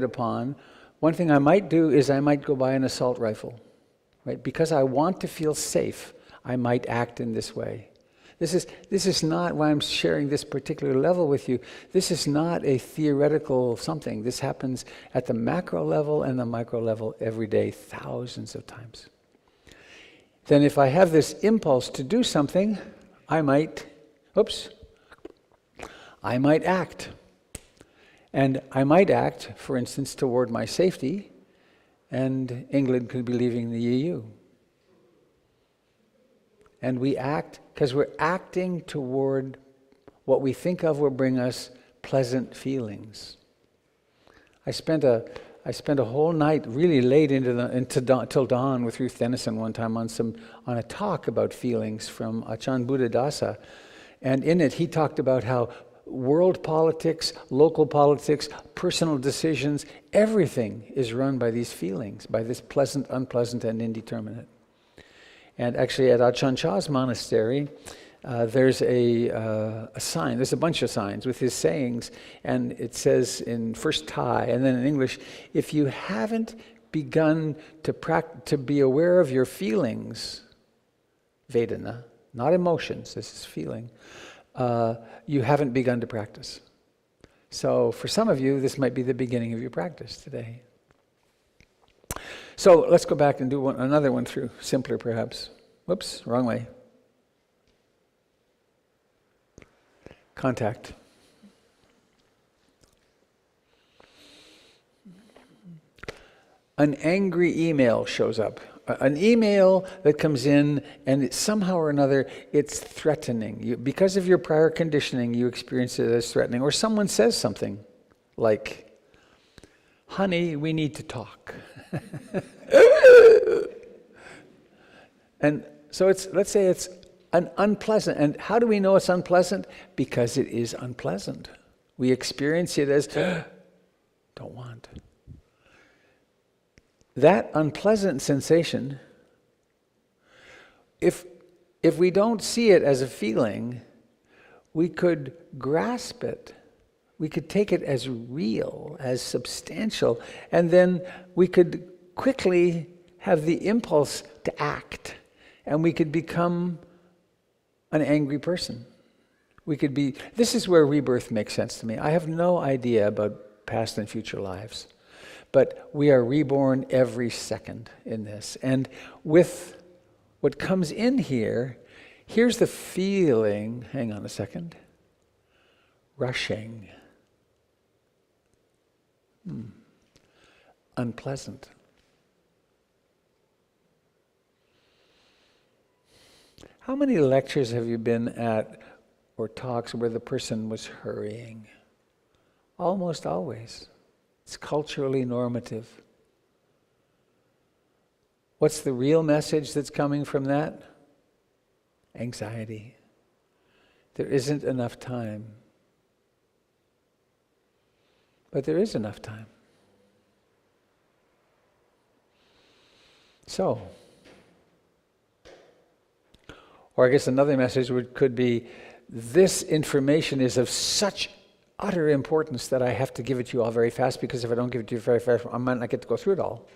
upon. One thing I might do is I might go buy an assault rifle, right? Because I want to feel safe, I might act in this way. This is not why I'm sharing this particular level with you. This is not a theoretical something. This happens at the macro level and the micro level every day, thousands of times. Then if I have this impulse to do something, I might act. And I might act, for instance, toward my safety, and England could be leaving the EU. And we act because we're acting toward what we think of will bring us pleasant feelings. I spent a I spent a whole night really late till dawn with Ruth Dennison one time on a talk about feelings from Ajahn Buddhadasa. And in it, he talked about how world politics, local politics, personal decisions, everything is run by these feelings, by this pleasant, unpleasant, and indeterminate. And actually at Ajahn Chah's monastery, there's a sign, there's a bunch of signs with his sayings, and it says in first Thai and then in English, if you haven't begun to be aware of your feelings, Vedena, not emotions, this is feeling, you haven't begun to practice. So for some of you, this might be the beginning of your practice today. So let's go back and do another one through, simpler perhaps. Whoops, wrong way. Contact. An angry email shows up. An email that comes in and somehow or another it's threatening. Because of your prior conditioning, you experience it as threatening. Or someone says something like, honey, we need to talk. And so let's say it's an unpleasant. And how do we know it's unpleasant? Because it is unpleasant. We experience it as don't want. That unpleasant sensation, if we don't see it as a feeling, we could grasp it. We could take it as real, as substantial, and then we could quickly have the impulse to act, and we could become an angry person. This is where rebirth makes sense to me. I have no idea about past and future lives. But we are reborn every second in this. And with what comes in here, here's the feeling, hang on a second, rushing. Unpleasant. How many lectures have you been at or talks where the person was hurrying? Almost always. It's culturally normative. What's the real message that's coming from that? Anxiety. There isn't enough time. But there is enough time. So, or I guess another message could be, this information is of such utter importance that I have to give it to you all very fast, because if I don't give it to you very fast, I might not get to go through it all.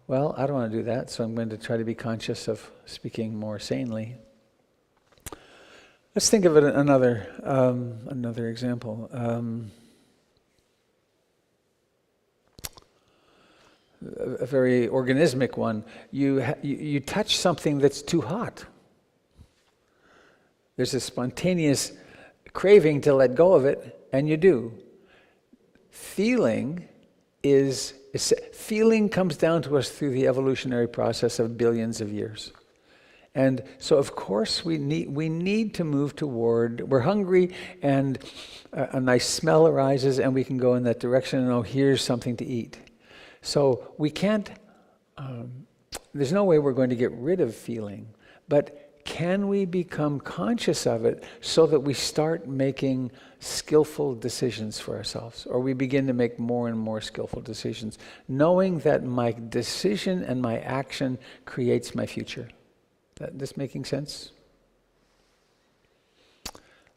Well, I don't want to do that, so I'm going to try to be conscious of speaking more sanely. Let's think of it another example. A very organismic one. You touch something that's too hot. There's a spontaneous craving to let go of it, and you do. Feeling comes down to us through the evolutionary process of billions of years. And so of course we need to move toward, we're hungry and a nice smell arises and we can go in that direction and, oh, here's something to eat. So we can't, there's no way we're going to get rid of feeling, but can we become conscious of it so that we start making skillful decisions for ourselves, or we begin to make more and more skillful decisions, knowing that my decision and my action creates my future? This making sense?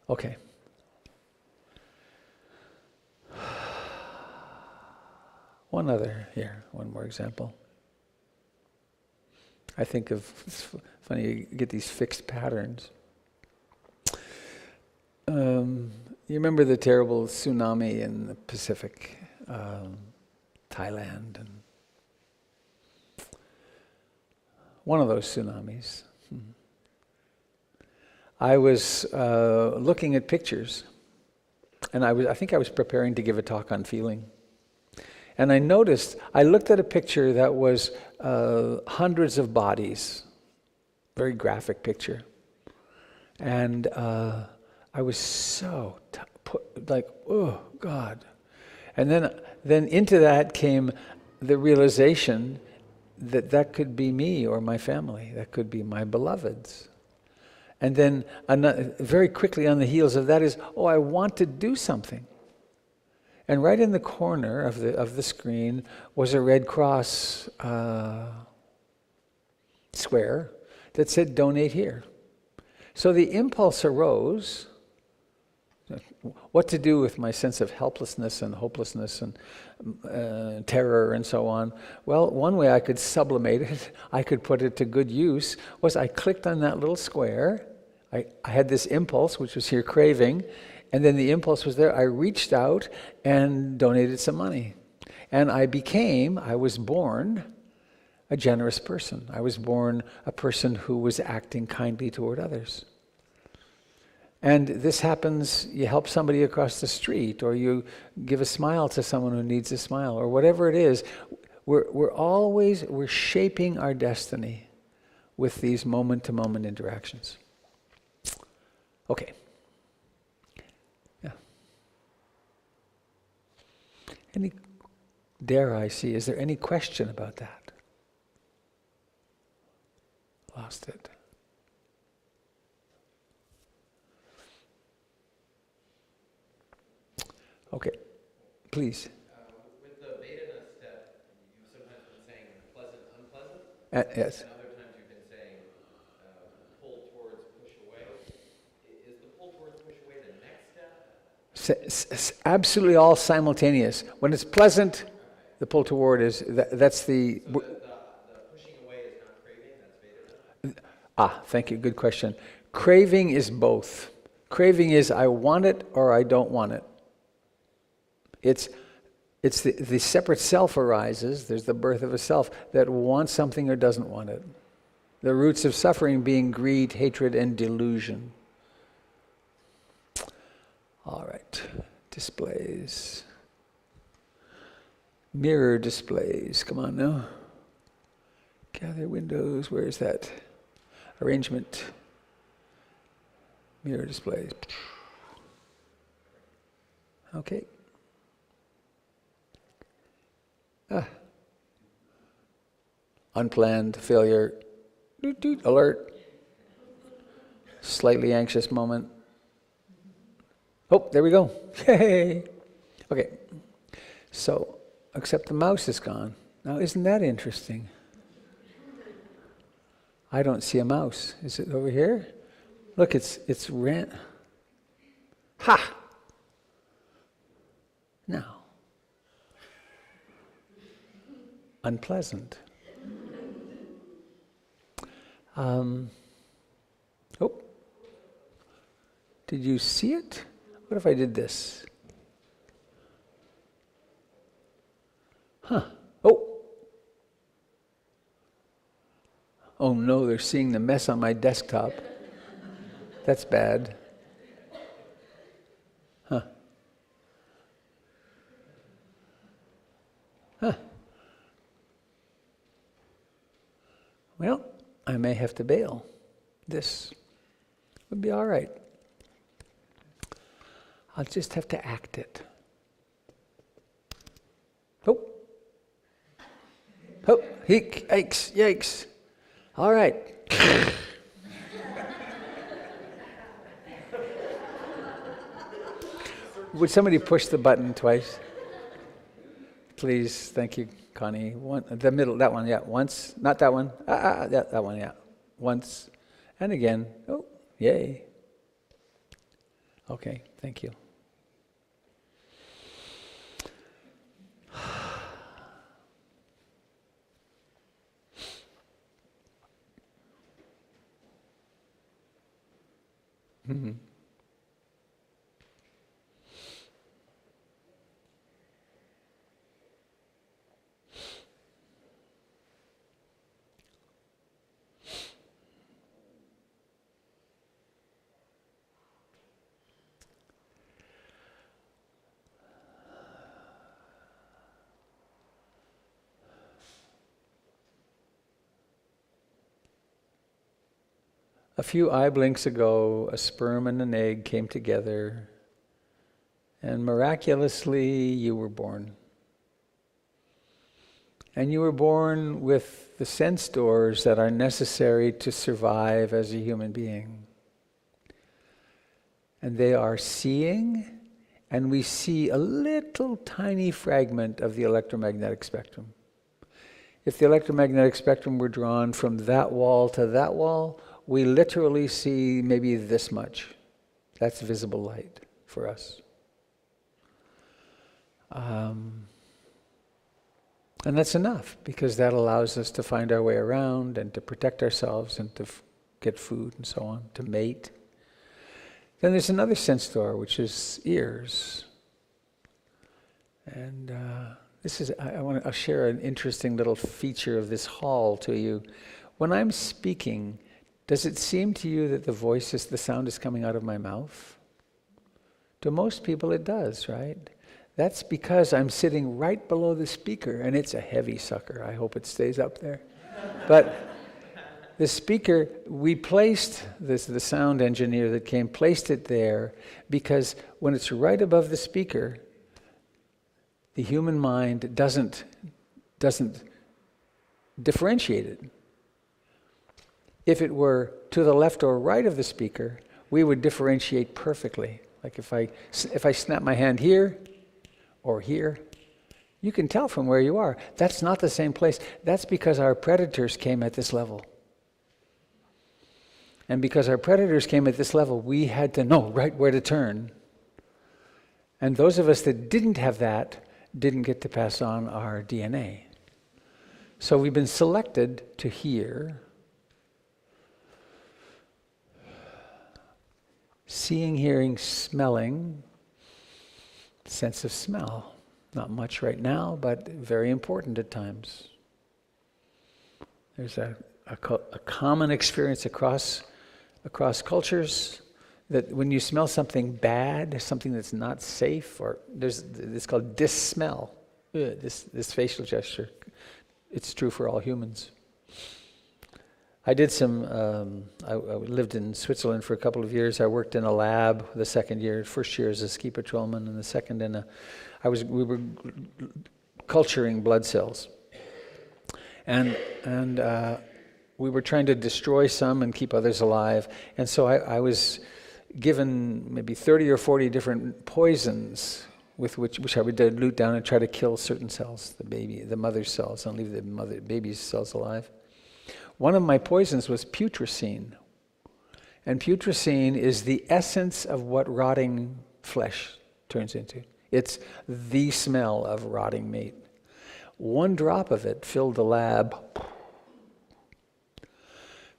Okay. One more example. I think of, it's funny, you get these fixed patterns. You remember the terrible tsunami in the Pacific, Thailand, and one of those tsunamis. I was looking at pictures, and I think I was preparing to give a talk on feeling. And I looked at a picture that was hundreds of bodies, very graphic picture. And I was so like, oh, God. And then into that came the realization that that could be me or my family. That could be my beloveds. And then very quickly on the heels of that is, oh, I want to do something. And right in the corner of the screen was a Red Cross square that said, donate here. So the impulse arose, what to do with my sense of helplessness and hopelessness and terror and so on. Well, one way I could sublimate it, I could put it to good use, was I clicked on that little square. I had this impulse, which was here, craving, and then the impulse was there. I reached out and donated some money. And I was born a generous person. I was born a person who was acting kindly toward others. And this happens, you help somebody across the street, or you give a smile to someone who needs a smile, or whatever it is. We're shaping our destiny with these moment-to-moment interactions. Okay. Yeah. Is there any question about that? Lost it. Okay, please. With the Vedena step, you've sometimes been saying pleasant, unpleasant. Yes. And other times you've been saying pull towards, push away. Is the pull towards, push away the next step? Absolutely all simultaneous. When it's pleasant, the pull toward is, that's the... So the pushing away is not craving, that's Vedena? Thank you, good question. Craving is both. Craving is I want it or I don't want it. It's the separate self arises, there's the birth of a self that wants something or doesn't want it. The roots of suffering being greed, hatred, and delusion. All right, displays. Mirror displays, come on now. Gather windows, where is that? Arrangement. Mirror displays. Okay. Unplanned failure. Doot, doot, alert. Slightly anxious moment. Oh, there we go. Yay! Okay. So, except the mouse is gone. Now, isn't that interesting? I don't see a mouse. Is it over here? Look, it's ran. Ha! Now. Unpleasant. Oh. Did you see it? What if I did this? Huh. Oh. Oh no, they're seeing the mess on my desktop. That's bad. Huh. Huh. Well, I may have to bail. This would be all right. I'll just have to act it. Oh. Oh, yikes, yikes. All right. Would somebody push the button twice? Please, thank you, Connie. The middle, that one, yeah. Once, not that one. That one, yeah. Once, and again. Oh, yay. Okay, thank you. Mm-hmm. A few eye blinks ago, a sperm and an egg came together, And miraculously, you were born. And you were born with the sense doors that are necessary to survive as a human being. And they are seeing, and we see a little tiny fragment of the electromagnetic spectrum. If the electromagnetic spectrum were drawn from that wall to that wall, we literally see maybe this much. That's visible light for us. And that's enough, because that allows us to find our way around and to protect ourselves and to get food and so on, to mate. Then there's another sense door, which is ears. And I'll share an interesting little feature of this hall to you. When I'm speaking, does it seem to you that the sound is coming out of my mouth? To most people it does, right? That's because I'm sitting right below the speaker, and it's a heavy sucker. I hope it stays up there. But the speaker, the sound engineer that came, placed it there because when it's right above the speaker, the human mind doesn't differentiate it. If it were to the left or right of the speaker, we would differentiate perfectly. Like if I snap my hand here or here, you can tell from where you are. That's not the same place. That's because our predators came at this level. And because our predators came at this level, we had to know right where to turn. And those of us that didn't have that didn't get to pass on our DNA. So we've been selected to hear, seeing, hearing, smelling, sense of smell. Not much right now, but very important at times. There's a common experience across cultures that when you smell something bad, something that's not safe, or it's called dis-smell, this facial gesture. It's true for all humans. I did I lived in Switzerland for a couple of years. I worked in a lab the first year as a ski patrolman, and the second we were culturing blood cells. And we were trying to destroy some and keep others alive. And so I was given maybe 30 or 40 different poisons with which I would dilute down and try to kill certain cells, the mother's cells, and leave the baby's cells alive. One of my poisons was putrescine. And putrescine is the essence of what rotting flesh turns into. It's the smell of rotting meat. One drop of it filled the lab.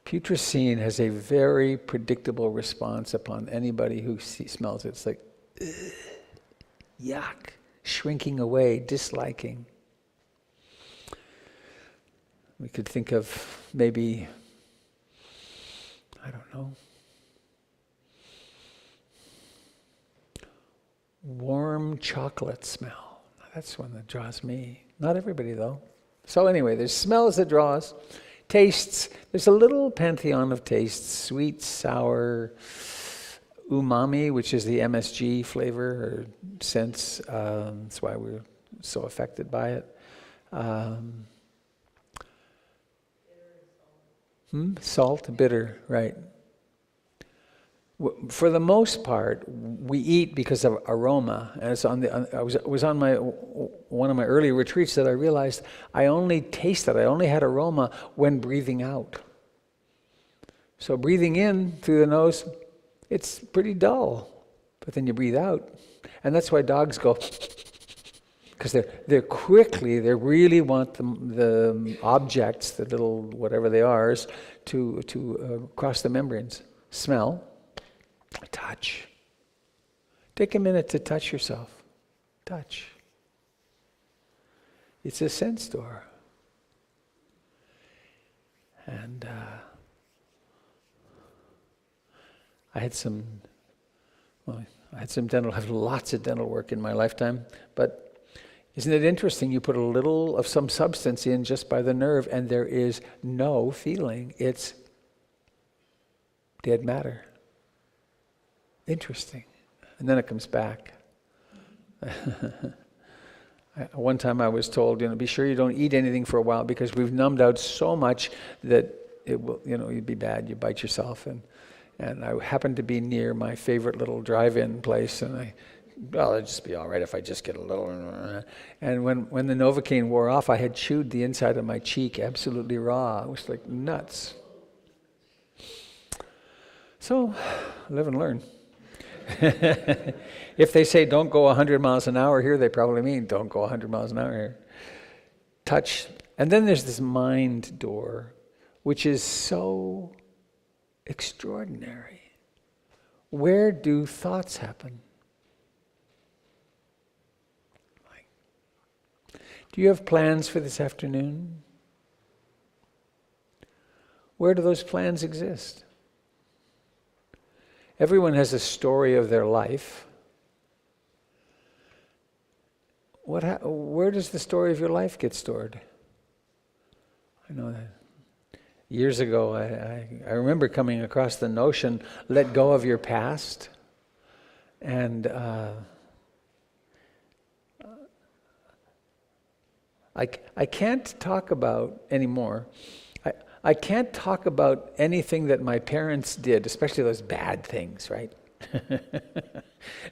Putrescine has a very predictable response upon anybody who smells it. It's like, ugh, yuck, shrinking away, disliking. We could think of maybe, I don't know, warm chocolate smell. That's one that draws me. Not everybody, though. So anyway, there's smells that draw us. Tastes, there's a little pantheon of tastes: sweet, sour, umami, which is the MSG flavor or sense. That's why we're so affected by it. Salt, bitter, right. For the most part, we eat because of aroma. And it's I was on one of my early retreats that I realized I only had aroma when breathing out. So breathing in through the nose, it's pretty dull. But then you breathe out. And that's why dogs go, because they really want the objects, the little whatever they are, to cross the membranes. Smell. Touch. Take a minute to touch yourself. Touch. It's a sense door. And I had lots of dental work in my lifetime, but isn't it interesting? You put a little of some substance in just by the nerve and there is no feeling. It's dead matter. Interesting. And then it comes back. One time I was told, be sure you don't eat anything for a while because we've numbed out so much that it will, you'd be bad. You bite yourself. And I happened to be near my favorite little drive-in place, and it'll just be all right if I just get a little. And when the Novocaine wore off, I had chewed the inside of my cheek absolutely raw. It was like nuts. So, live and learn. If they say don't go 100 miles an hour here, they probably mean don't go 100 miles an hour here. Touch. And then there's this mind door, which is so extraordinary. Where do thoughts happen? Do you have plans for this afternoon? Where do those plans exist? Everyone has a story of their life. Where does the story of your life get stored? I know that. Years ago, I remember coming across the notion, let go of your past. And I can't talk about anymore. I can't talk about anything that my parents did, especially those bad things, right?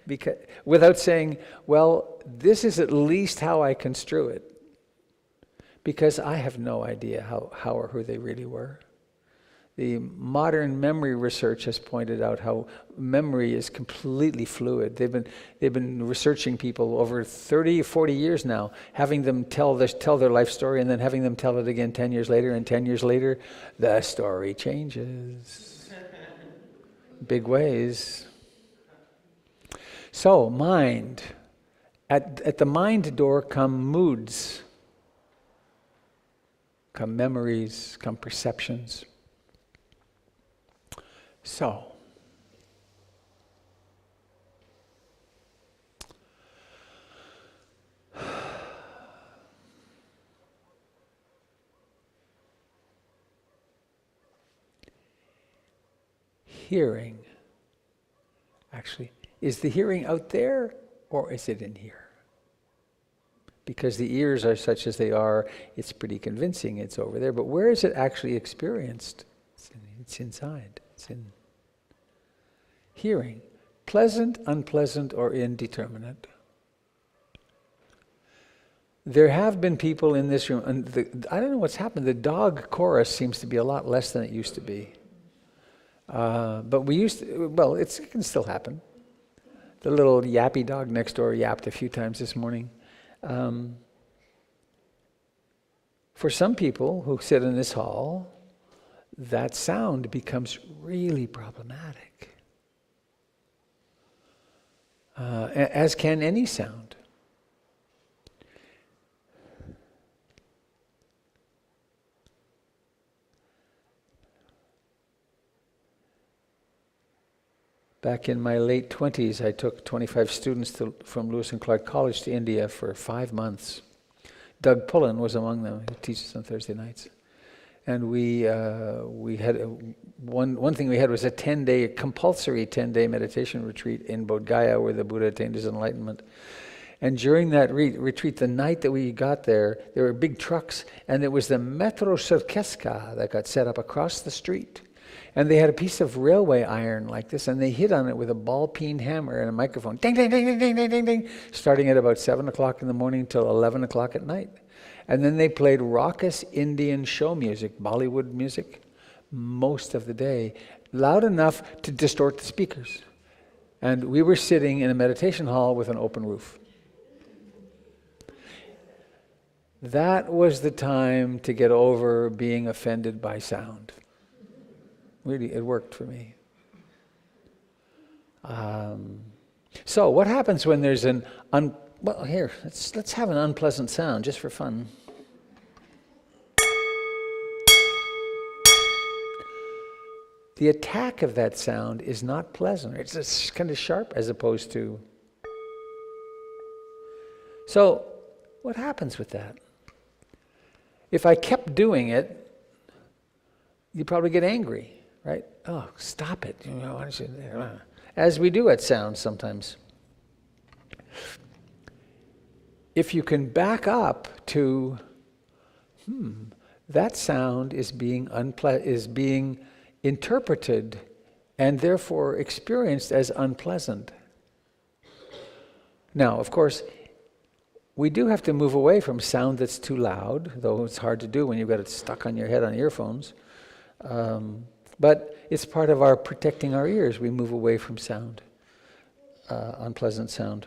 Because without saying, well, this is at least how I construe it. Because I have no idea how or who they really were. The modern memory research has pointed out how memory is completely fluid. They've been researching people over 30, 40 years now, having them tell their life story and then having them tell it again 10 years later, and 10 years later, the story changes. Big ways. So, mind. At the mind door come moods, come memories, come perceptions. So, hearing, actually, is the hearing out there or is it in here? Because the ears are such as they are, it's pretty convincing it's over there, but where is it actually experienced? It's inside, it's in. Hearing, pleasant, unpleasant, or indeterminate. There have been people in this room, and I don't know what's happened. The dog chorus seems to be a lot less than it used to be. But we used to, well, it can still happen. The little yappy dog next door yapped a few times this morning. For some people who sit in this hall, that sound becomes really problematic. As can any sound. Back in my late 20s, I took 25 students from Lewis and Clark College to India for 5 months. Doug Pullen was among them. He teaches on Thursday nights. And we had one thing we had was a compulsory 10-day meditation retreat in Bodh Gaya, where the Buddha attained his enlightenment. And during that retreat, the night that we got there were big trucks, and it was the Metro Čerkežská that got set up across the street. And they had a piece of railway iron like this, and they hit on it with a ball-peen hammer and a microphone. Ding, ding, ding, ding, ding, ding, ding, ding, starting at about 7 o'clock in the morning till 11 o'clock at night. And then they played raucous Indian show music, Bollywood music, most of the day, loud enough to distort the speakers. And we were sitting in a meditation hall with an open roof. That was the time to get over being offended by sound. Really, it worked for me. So what happens when there's well, here, let's have an unpleasant sound just for fun. The attack of that sound is not pleasant. It's just kind of sharp as opposed to. So what happens with that? If I kept doing it, you'd probably get angry, right? Oh, stop it. Why don't you, as we do at sound sometimes. if you can back up to, that sound is being interpreted and therefore experienced as unpleasant. Now, of course, we do have to move away from sound that's too loud, though it's hard to do when you've got it stuck on your head on earphones. But it's part of our protecting our ears. We move away from sound, unpleasant sound.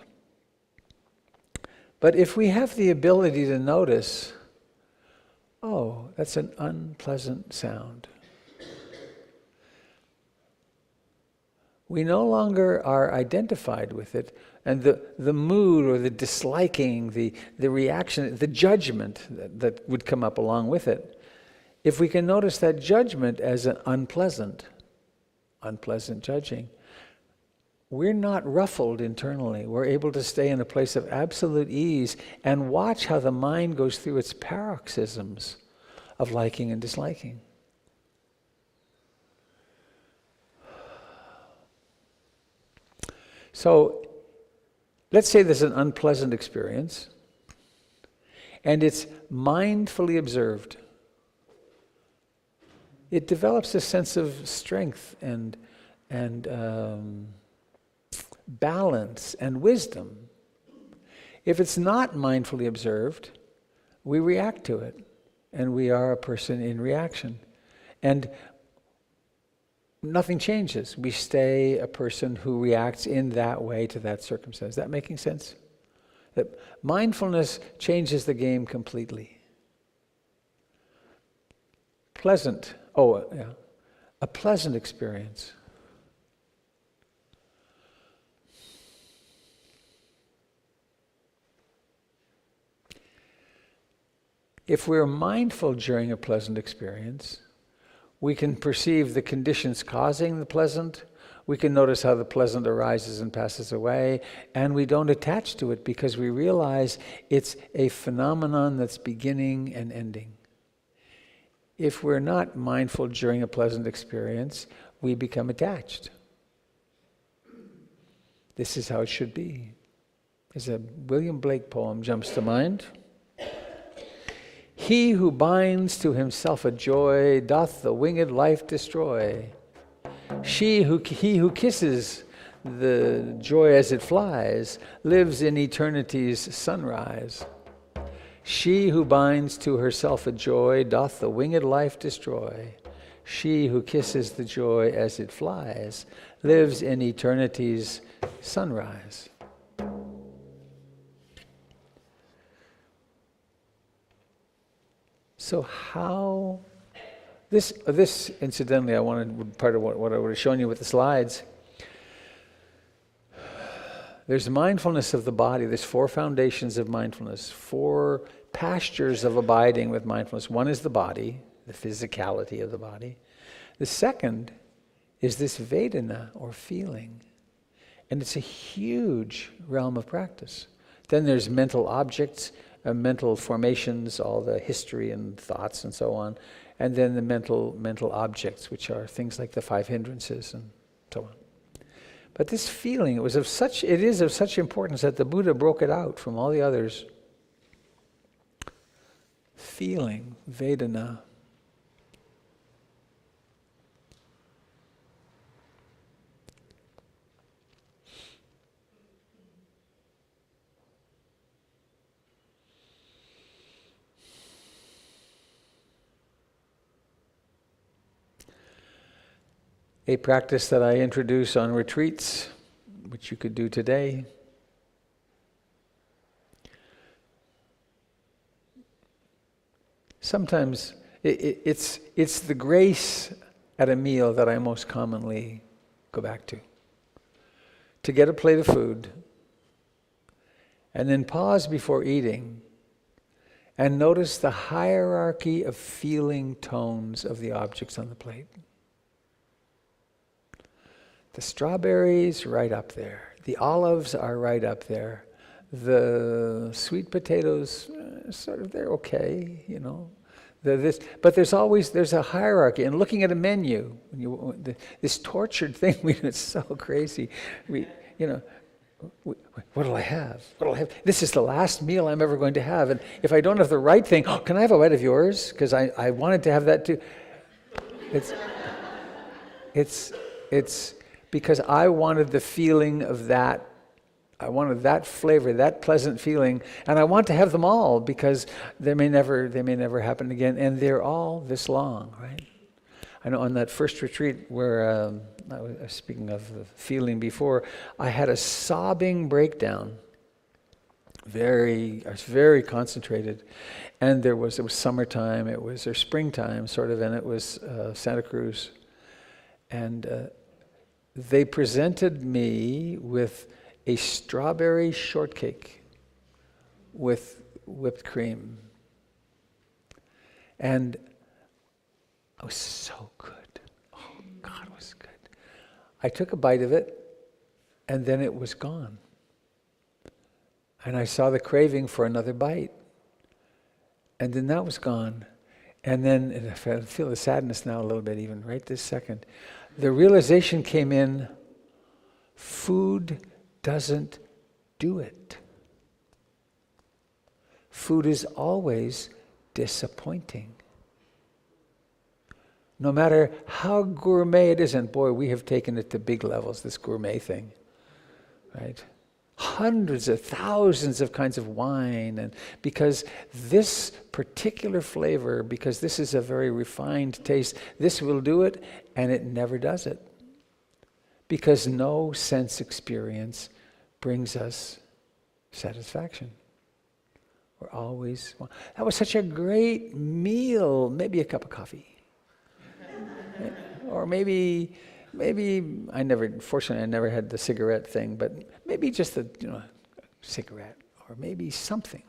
But if we have the ability to notice, oh, that's an unpleasant sound, we no longer are identified with it, and the mood or the disliking, the reaction, the judgment that would come up along with it, if we can notice that judgment as an unpleasant judging, we're not ruffled internally. We're able to stay in a place of absolute ease and watch how the mind goes through its paroxysms of liking and disliking. So, let's say there's an unpleasant experience, and it's mindfully observed. It develops a sense of strength and balance and wisdom. If it's not mindfully observed, we react to it, and we are a person in reaction. And nothing changes. We stay a person who reacts in that way to that circumstance. Is that making sense? That mindfulness changes the game completely. A pleasant experience. If we're mindful during a pleasant experience, we can perceive the conditions causing the pleasant, we can notice how the pleasant arises and passes away, and we don't attach to it because we realize it's a phenomenon that's beginning and ending. If we're not mindful during a pleasant experience, we become attached. This is how it should be. There's a William Blake poem jumps to mind. He who binds to himself a joy doth the winged life destroy. He who kisses the joy as it flies lives in eternity's sunrise. She who binds to herself a joy doth the winged life destroy. She who kisses the joy as it flies lives in eternity's sunrise. So how, this incidentally, I wanted, part of what I would have shown you with the slides. There's mindfulness of the body. There's 4 foundations of mindfulness, 4 pastures of abiding with mindfulness. One is the body, the physicality of the body. The second is this Vedena, or feeling. And it's a huge realm of practice. Then there's mental objects, mental formations, all the history and thoughts and so on. And then the mental objects, which are things like the 5 hindrances and so on. But this feeling, it is of such importance that the Buddha broke it out from all the others. Feeling, Vedena. A practice that I introduce on retreats, which you could do today. Sometimes it's the grace at a meal that I most commonly go back to. To get a plate of food and then pause before eating and notice the hierarchy of feeling tones of the objects on the plate. The strawberries, right up there. The olives are right up there. The sweet potatoes, sort of, they're okay, you know. But there's a hierarchy. And looking at a menu, this tortured thing, it's so crazy. What'll I have? What'll I have? This is the last meal I'm ever going to have. And if I don't have the right thing, oh, can I have a bite of yours? Because I wanted to have that too. It's because I wanted the feeling of that. I wanted that flavor, that pleasant feeling, and I want to have them all because they may never happen again, and they're all this long, right? I know on that first retreat where I was speaking of the feeling before, I had a sobbing breakdown. I was very concentrated, and it was summertime, or springtime sort of, and it was Santa Cruz, and they presented me with a strawberry shortcake with whipped cream. And it was so good. Oh, God, it was good. I took a bite of it, and then it was gone. And I saw the craving for another bite. And then that was gone. And then, and I feel the sadness now a little bit even, right this second. The realization came in, food doesn't do it. Food is always disappointing. No matter how gourmet it is, and boy, we have taken it to big levels, this gourmet thing, right? Hundreds of thousands of kinds of wine, and because this particular flavor, because this is a very refined taste, this will do it, and it never does it. Because no sense experience brings us satisfaction. We're always, well, that was such a great meal, maybe a cup of coffee. Or maybe fortunately I never had the cigarette thing, but maybe just a cigarette, or maybe something.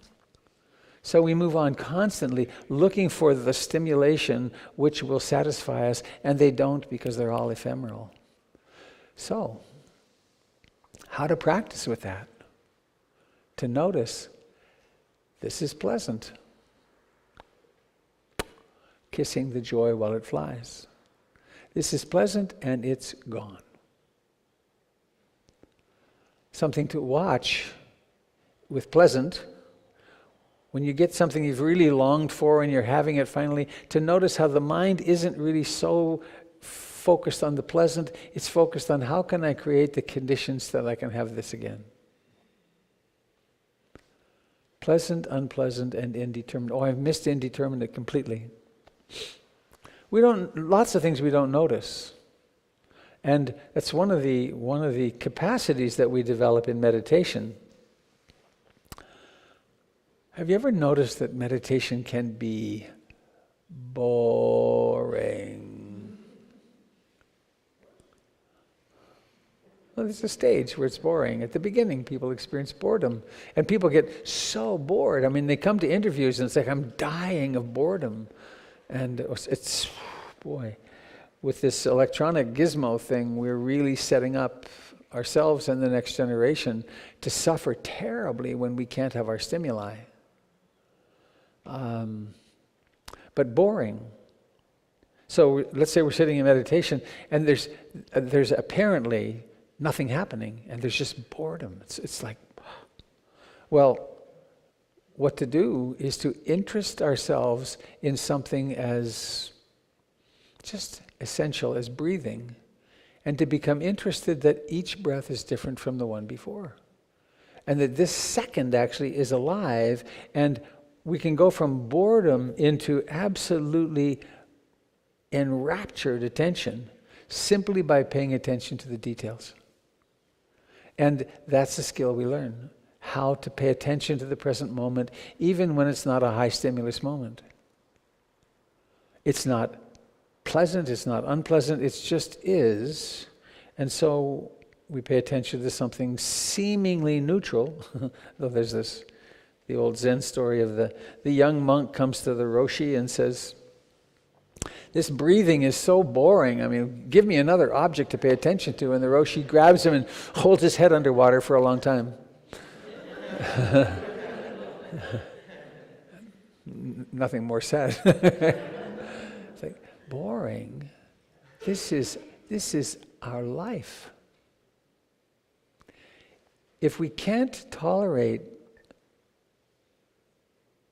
So we move on constantly looking for the stimulation which will satisfy us, and they don't because they're all ephemeral. So, how to practice with that? To notice, this is pleasant. Kissing the joy while it flies. This is pleasant and it's gone. Something to watch with pleasant. When you get something you've really longed for and you're having it finally, to notice how the mind isn't really so focused on the pleasant, it's focused on how can I create the conditions that I can have this again. Pleasant, unpleasant, and indeterminate. Oh, I've missed indeterminate completely. Lots of things we don't notice. And that's one of the capacities that we develop in meditation. Have you ever noticed that meditation can be boring? Well, there's a stage where it's boring. At the beginning, people experience boredom. And people get so bored. I mean, they come to interviews and it's like, I'm dying of boredom. And it's, boy, with this electronic gizmo thing, we're really setting up ourselves and the next generation to suffer terribly when we can't have our stimuli. But boring. So let's say we're sitting in meditation and there's apparently nothing happening, and there's just boredom. It's like, well, what to do is to interest ourselves in something as just essential as breathing, and to become interested that each breath is different from the one before, and that this second actually is alive, and we can go from boredom into absolutely enraptured attention simply by paying attention to the details. And that's the skill we learn, how to pay attention to the present moment, even when it's not a high stimulus moment. It's not pleasant, it's not unpleasant, it just is. And so we pay attention to something seemingly neutral, though there's the old Zen story of the young monk comes to the Roshi and says, this breathing is so boring. I mean, give me another object to pay attention to. And the Roshi grabs him and holds his head underwater for a long time. Nothing more said. It's like, boring. This is our life. if we can't tolerate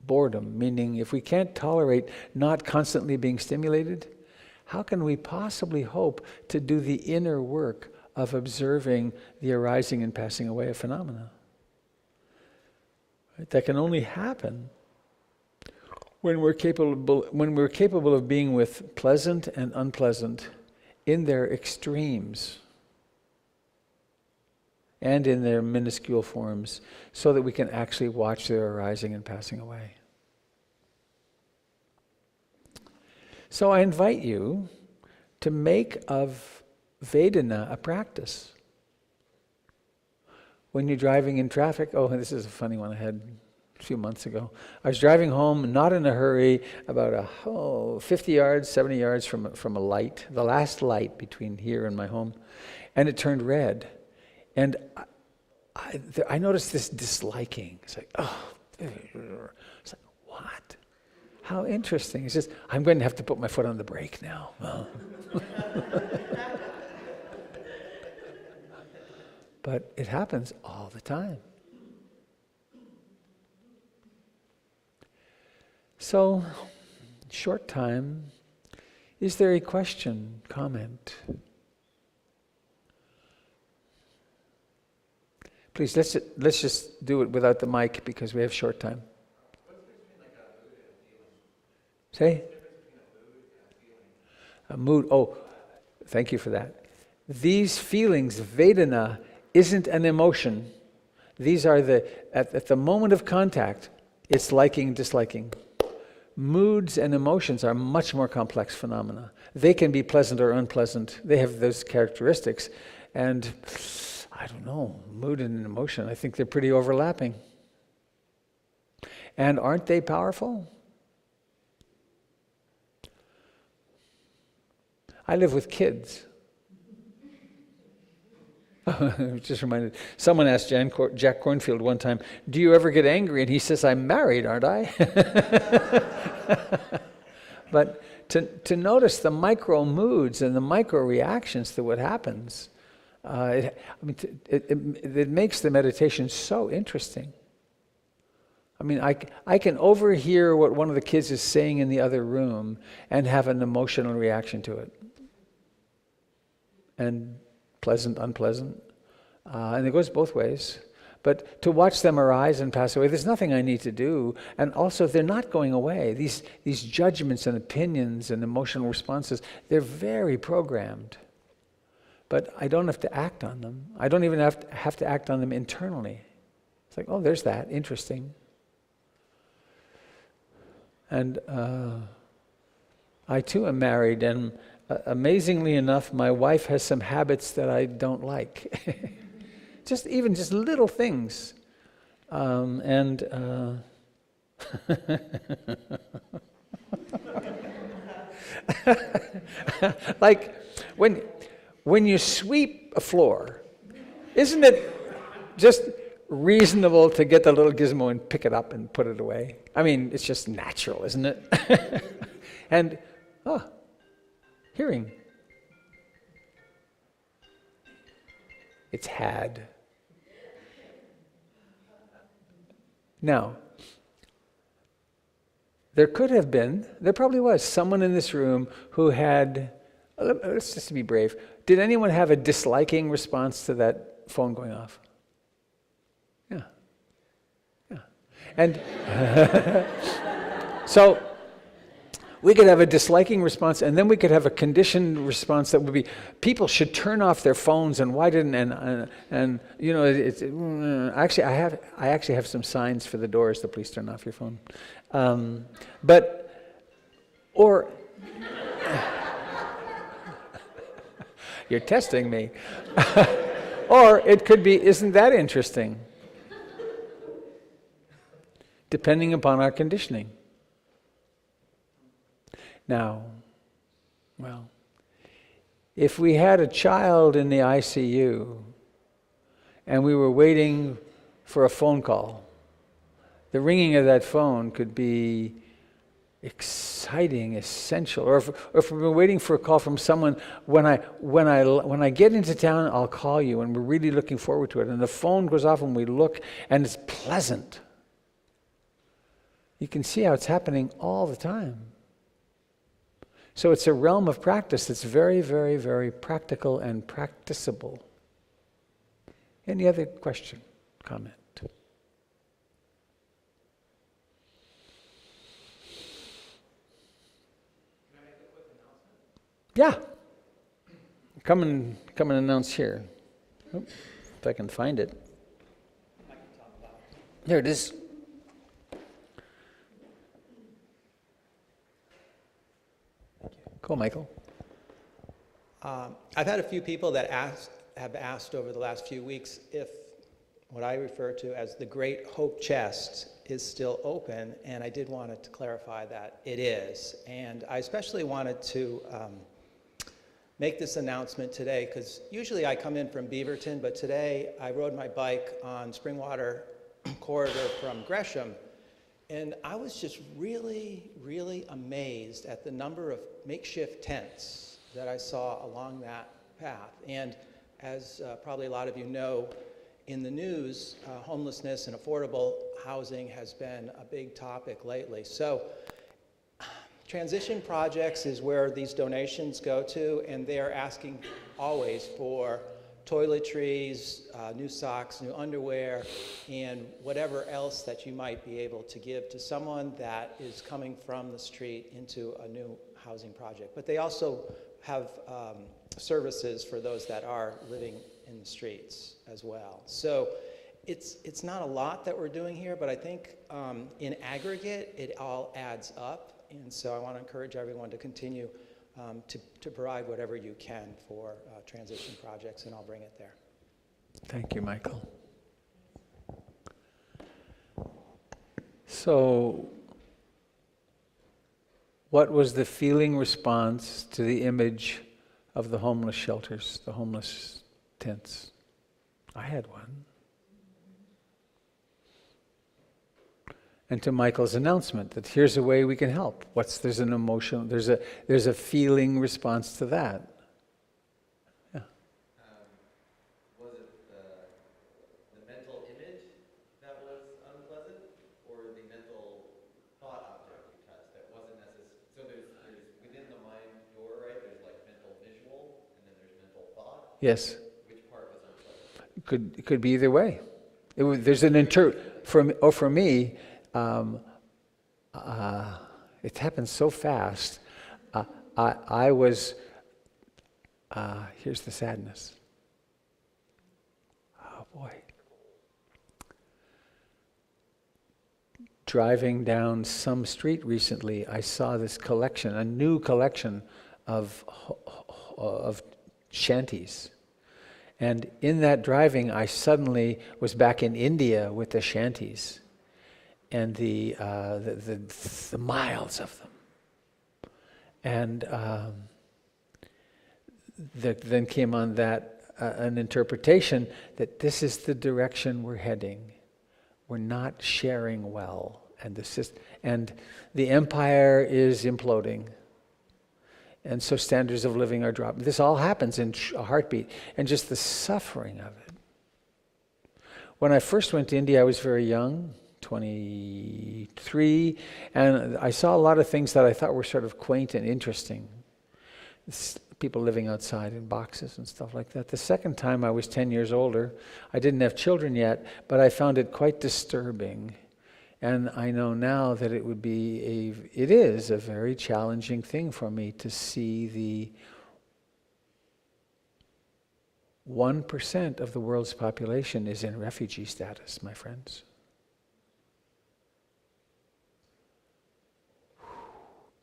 boredom, meaning if we can't tolerate not constantly being stimulated, how can we possibly hope to do the inner work of observing the arising and passing away of phenomena? Right? That can only happen when we're capable of being with pleasant and unpleasant in their extremes and in their minuscule forms, so that we can actually watch their arising and passing away. So I invite you to make of Vedena a practice. When you're driving in traffic, this is a funny one I had a few months ago. I was driving home, not in a hurry, about 50 yards, 70 yards from a light, the last light between here and my home, and it turned red. And I noticed this disliking. It's like, it's like, what? How interesting. He says, I'm going to have to put my foot on the brake now. But it happens all the time. So, short time. Is there a question, comment? Please, let's just do it without the mic because we have short time. Say? A mood. Oh, thank you for that. These feelings, Vedena, isn't an emotion. These are at the moment of contact, it's liking, disliking. Moods and emotions are much more complex phenomena. They can be pleasant or unpleasant. They have those characteristics. And I don't know, mood and emotion, I think they're pretty overlapping. And aren't they powerful? I live with kids. Just reminded, someone asked Jack Cornfield one time, do you ever get angry? And he says, I'm married, aren't I? But to notice the micro moods and the micro reactions to what happens, it makes the meditation so interesting. I mean, I can overhear what one of the kids is saying in the other room and have an emotional reaction to it. And pleasant, unpleasant. And it goes both ways. But to watch them arise and pass away, there's nothing I need to do. And also, they're not going away. These judgments and opinions and emotional responses, they're very programmed. But I don't have to act on them. I don't even have to act on them internally. It's like, oh, there's that. Interesting. And I too am married, and amazingly enough, my wife has some habits that I don't like. just little things. Like when you sweep a floor, isn't it just reasonable to get the little gizmo and pick it up and put it away? I mean, it's just natural, isn't it? And, hearing. It's had. Now, there probably was someone in this room who had, let's just be brave, did anyone have a disliking response to that phone going off? Yeah. And so we could have a disliking response, and then we could have a conditioned response that would be, people should turn off their phones, and why didn't, and you know, actually I actually have some signs for the doors, to please turn off your phone. Or you're testing me. Or it could be, isn't that interesting? Depending upon our conditioning. Now, well, if we had a child in the ICU and we were waiting for a phone call, the ringing of that phone could be exciting, essential. Or if we're waiting for a call from someone, when I get into town, I'll call you, and we're really looking forward to it. And the phone goes off, and we look, and it's pleasant. You can see how it's happening all the time. So it's a realm of practice that's very, very, very practical and practicable. Any other question, comment? Yeah. Come and announce here. Oh, if I can find it. There it is. Go, Michael. I've had a few people that have asked over the last few weeks if what I refer to as the Great Hope Chest is still open, and I did want to clarify that it is. And I especially wanted to make this announcement today, because usually I come in from Beaverton, but today I rode my bike on Springwater corridor from Gresham, and I was just really, really amazed at the number of makeshift tents that I saw along that path. And as probably a lot of you know, in the news, homelessness and affordable housing has been a big topic lately. So transition projects is where these donations go to, and they are asking always for toiletries, new socks, new underwear, and whatever else that you might be able to give to someone that is coming from the street into a new housing project. But they also have services for those that are living in the streets as well. So it's not a lot that we're doing here, but I think in aggregate, it all adds up. And so I want to encourage everyone to continue to provide whatever you can for transition projects, and I'll bring it there. Thank you, Michael. So, what was the feeling response to the image of the homeless shelters, the homeless tents? I had one. And to Michael's announcement that here's a way we can help. There's an emotion, there's a feeling response to that. Yeah. Was it the mental image that was unpleasant, or the mental thought object you touched that wasn't necessary? So there's within the mind door, right? There's like mental visual, and then there's mental thought. Yes. Which part was unpleasant? It could be either way. There's an for me. It happened so fast. I was, here's the sadness. Oh boy. Driving down some street recently, I saw this collection, a new collection of shanties. And in that driving, I suddenly was back in India with the shanties. And the miles of them, and then came on that an interpretation that this is the direction we're heading. We're not sharing well, and the empire is imploding, and so standards of living are dropping. This all happens in a heartbeat, and just the suffering of it. When I first went to India, I was very young. 23, and I saw a lot of things that I thought were sort of quaint and interesting. People living outside in boxes and stuff like that. The second time I was 10 years older. I didn't have children yet, but I found it quite disturbing. And I know now that it is a very challenging thing for me to see the 1% of the world's population is in refugee status, my friends.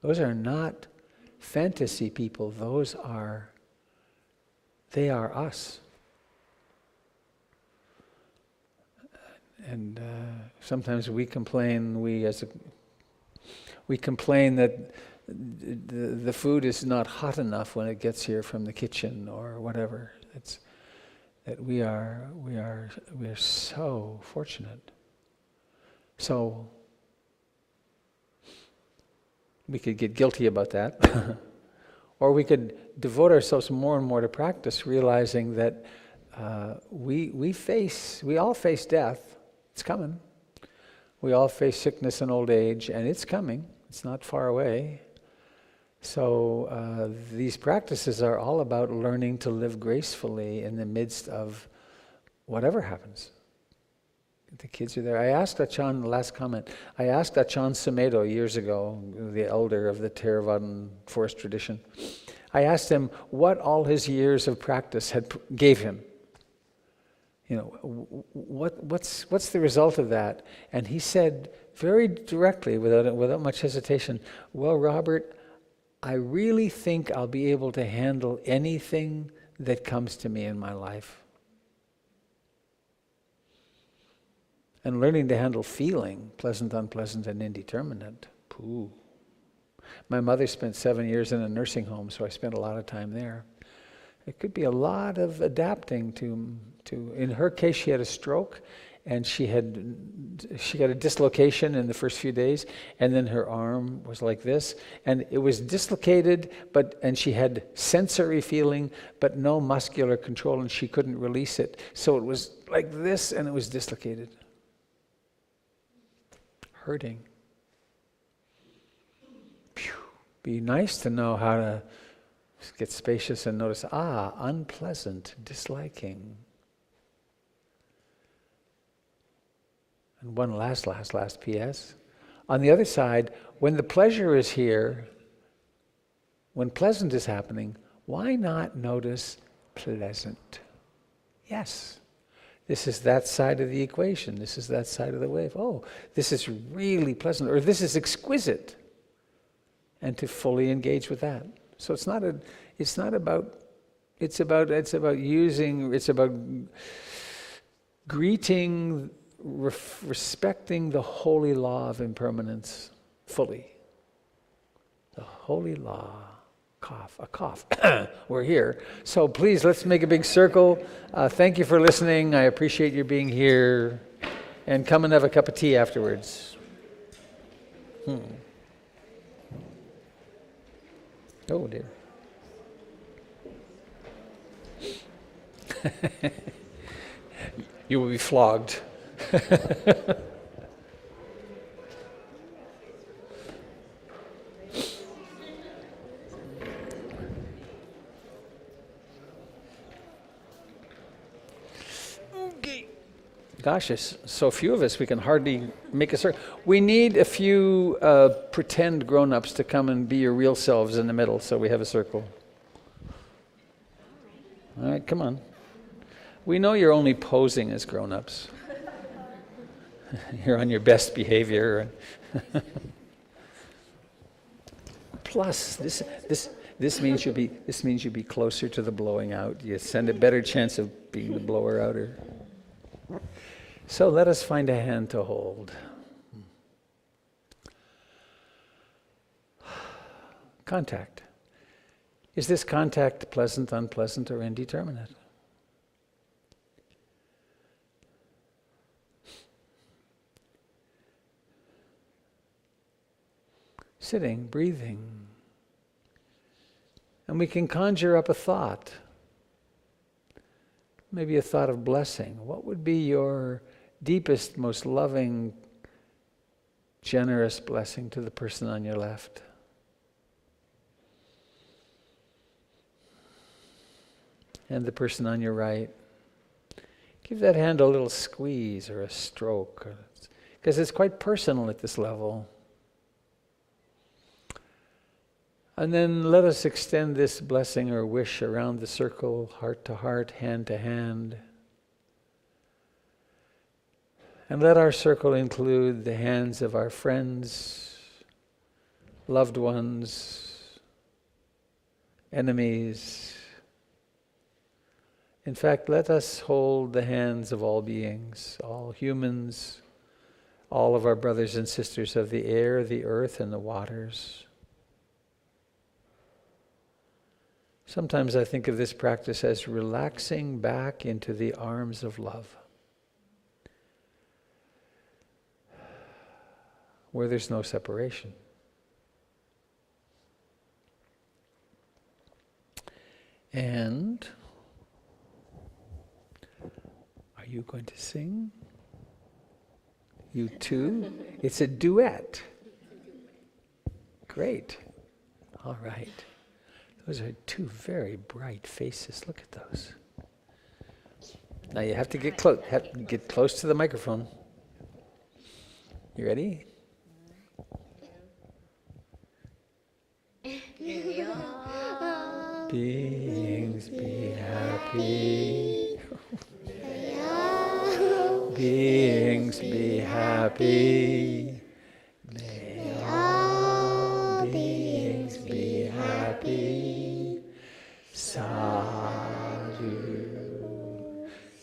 Those are not fantasy people. They are us. And sometimes we complain that the food is not hot enough when it gets here from the kitchen or whatever. It's that we are so fortunate. So We could get guilty about that. Or we could devote ourselves more and more to practice, realizing that we all face death. It's coming. We all face sickness and old age, and it's coming. It's not far away. So these practices are all about learning to live gracefully in the midst of whatever happens. The kids are there. I asked Achan, last comment, I asked Achan Sumedo years ago, the elder of the Theravadan forest tradition, I asked him what all his years of practice gave him. You know, what's the result of that? And he said very directly, without much hesitation, well, Robert, I really think I'll be able to handle anything that comes to me in my life. And learning to handle feeling, pleasant, unpleasant, and indeterminate. Pooh. My mother spent 7 years in a nursing home, so I spent a lot of time there. It could be a lot of adapting to. In her case, she had a stroke, and she got a dislocation in the first few days, and then her arm was like this, and it was dislocated, and she had sensory feeling, but no muscular control, and she couldn't release it. So it was like this, and it was dislocated. Hurting. Phew. Be nice to know how to get spacious and notice, unpleasant, disliking. And one last PS. On the other side, when the pleasure is here, when pleasant is happening, why not notice pleasant? Yes. This is that side of the equation. This is that side of the wave. Oh, this is really pleasant, or this is exquisite. And to fully engage with that. So it's about greeting, respecting the holy law of impermanence fully. The holy law. A cough. We're here. So please, let's make a big circle. Thank you for listening. I appreciate your being here. And come and have a cup of tea afterwards. Oh, dear. You will be flogged. Gosh, there's so few of us, we can hardly make a circle. We need a few pretend grown-ups to come and be your real selves in the middle, so we have a circle. All right, come on. We know you're only posing as grown-ups. You're on your best behavior. Plus, this means you'll be closer to the blowing out. You stand a better chance of being the blower outer. So let us find a hand to hold. Contact. Is this contact pleasant, unpleasant, or indeterminate? Sitting, breathing. And we can conjure up a thought. Maybe a thought of blessing. What would be your deepest, most loving, generous blessing to the person on your left? And the person on your right. Give that hand a little squeeze or a stroke, because it's quite personal at this level. And then let us extend this blessing or wish around the circle, heart to heart, hand to hand. And let our circle include the hands of our friends, loved ones, enemies. In fact, let us hold the hands of all beings, all humans, all of our brothers and sisters of the air, the earth, and the waters. Sometimes I think of this practice as relaxing back into the arms of love, where there's no separation. And are you going to sing? You too? It's a duet. Great. All right. Those are two very bright faces. Look at those. Now you have to get close. Have to get close to the microphone. You ready? Beings be happy. Beings be happy. May all beings be happy. Sadhu,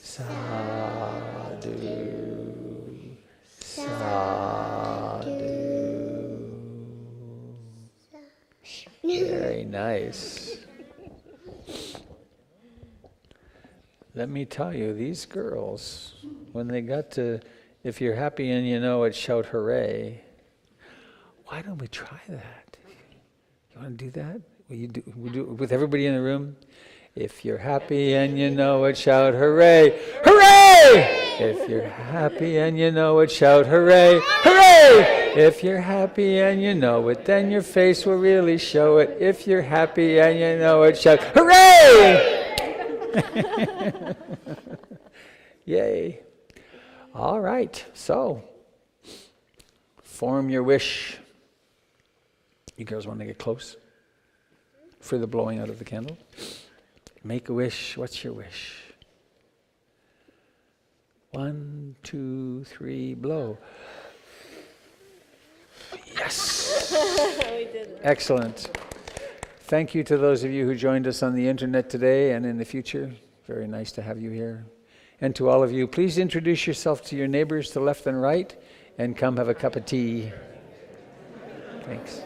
sadhu, sadhu. Very nice. Let me tell you, these girls, when they got to, if you're happy and you know it, shout hooray. Why don't we try that? You want to do that? Will do it with everybody in the room? If you're happy and you know it, shout hooray. Hooray! If you're happy and you know it, shout hooray. Hooray! If you're happy and you know it, then your face will really show it. If you're happy and you know it, shout hooray! Yay. All right, so form your wish. You girls want to get close for the blowing out of the candle? Make a wish. What's your wish? 1, 2, 3, blow. Yes! We did it. Excellent. Thank you to those of you who joined us on the internet today and in the future. Very nice to have you here. And to all of you, please introduce yourself to your neighbors to left and right and come have a cup of tea. Thanks.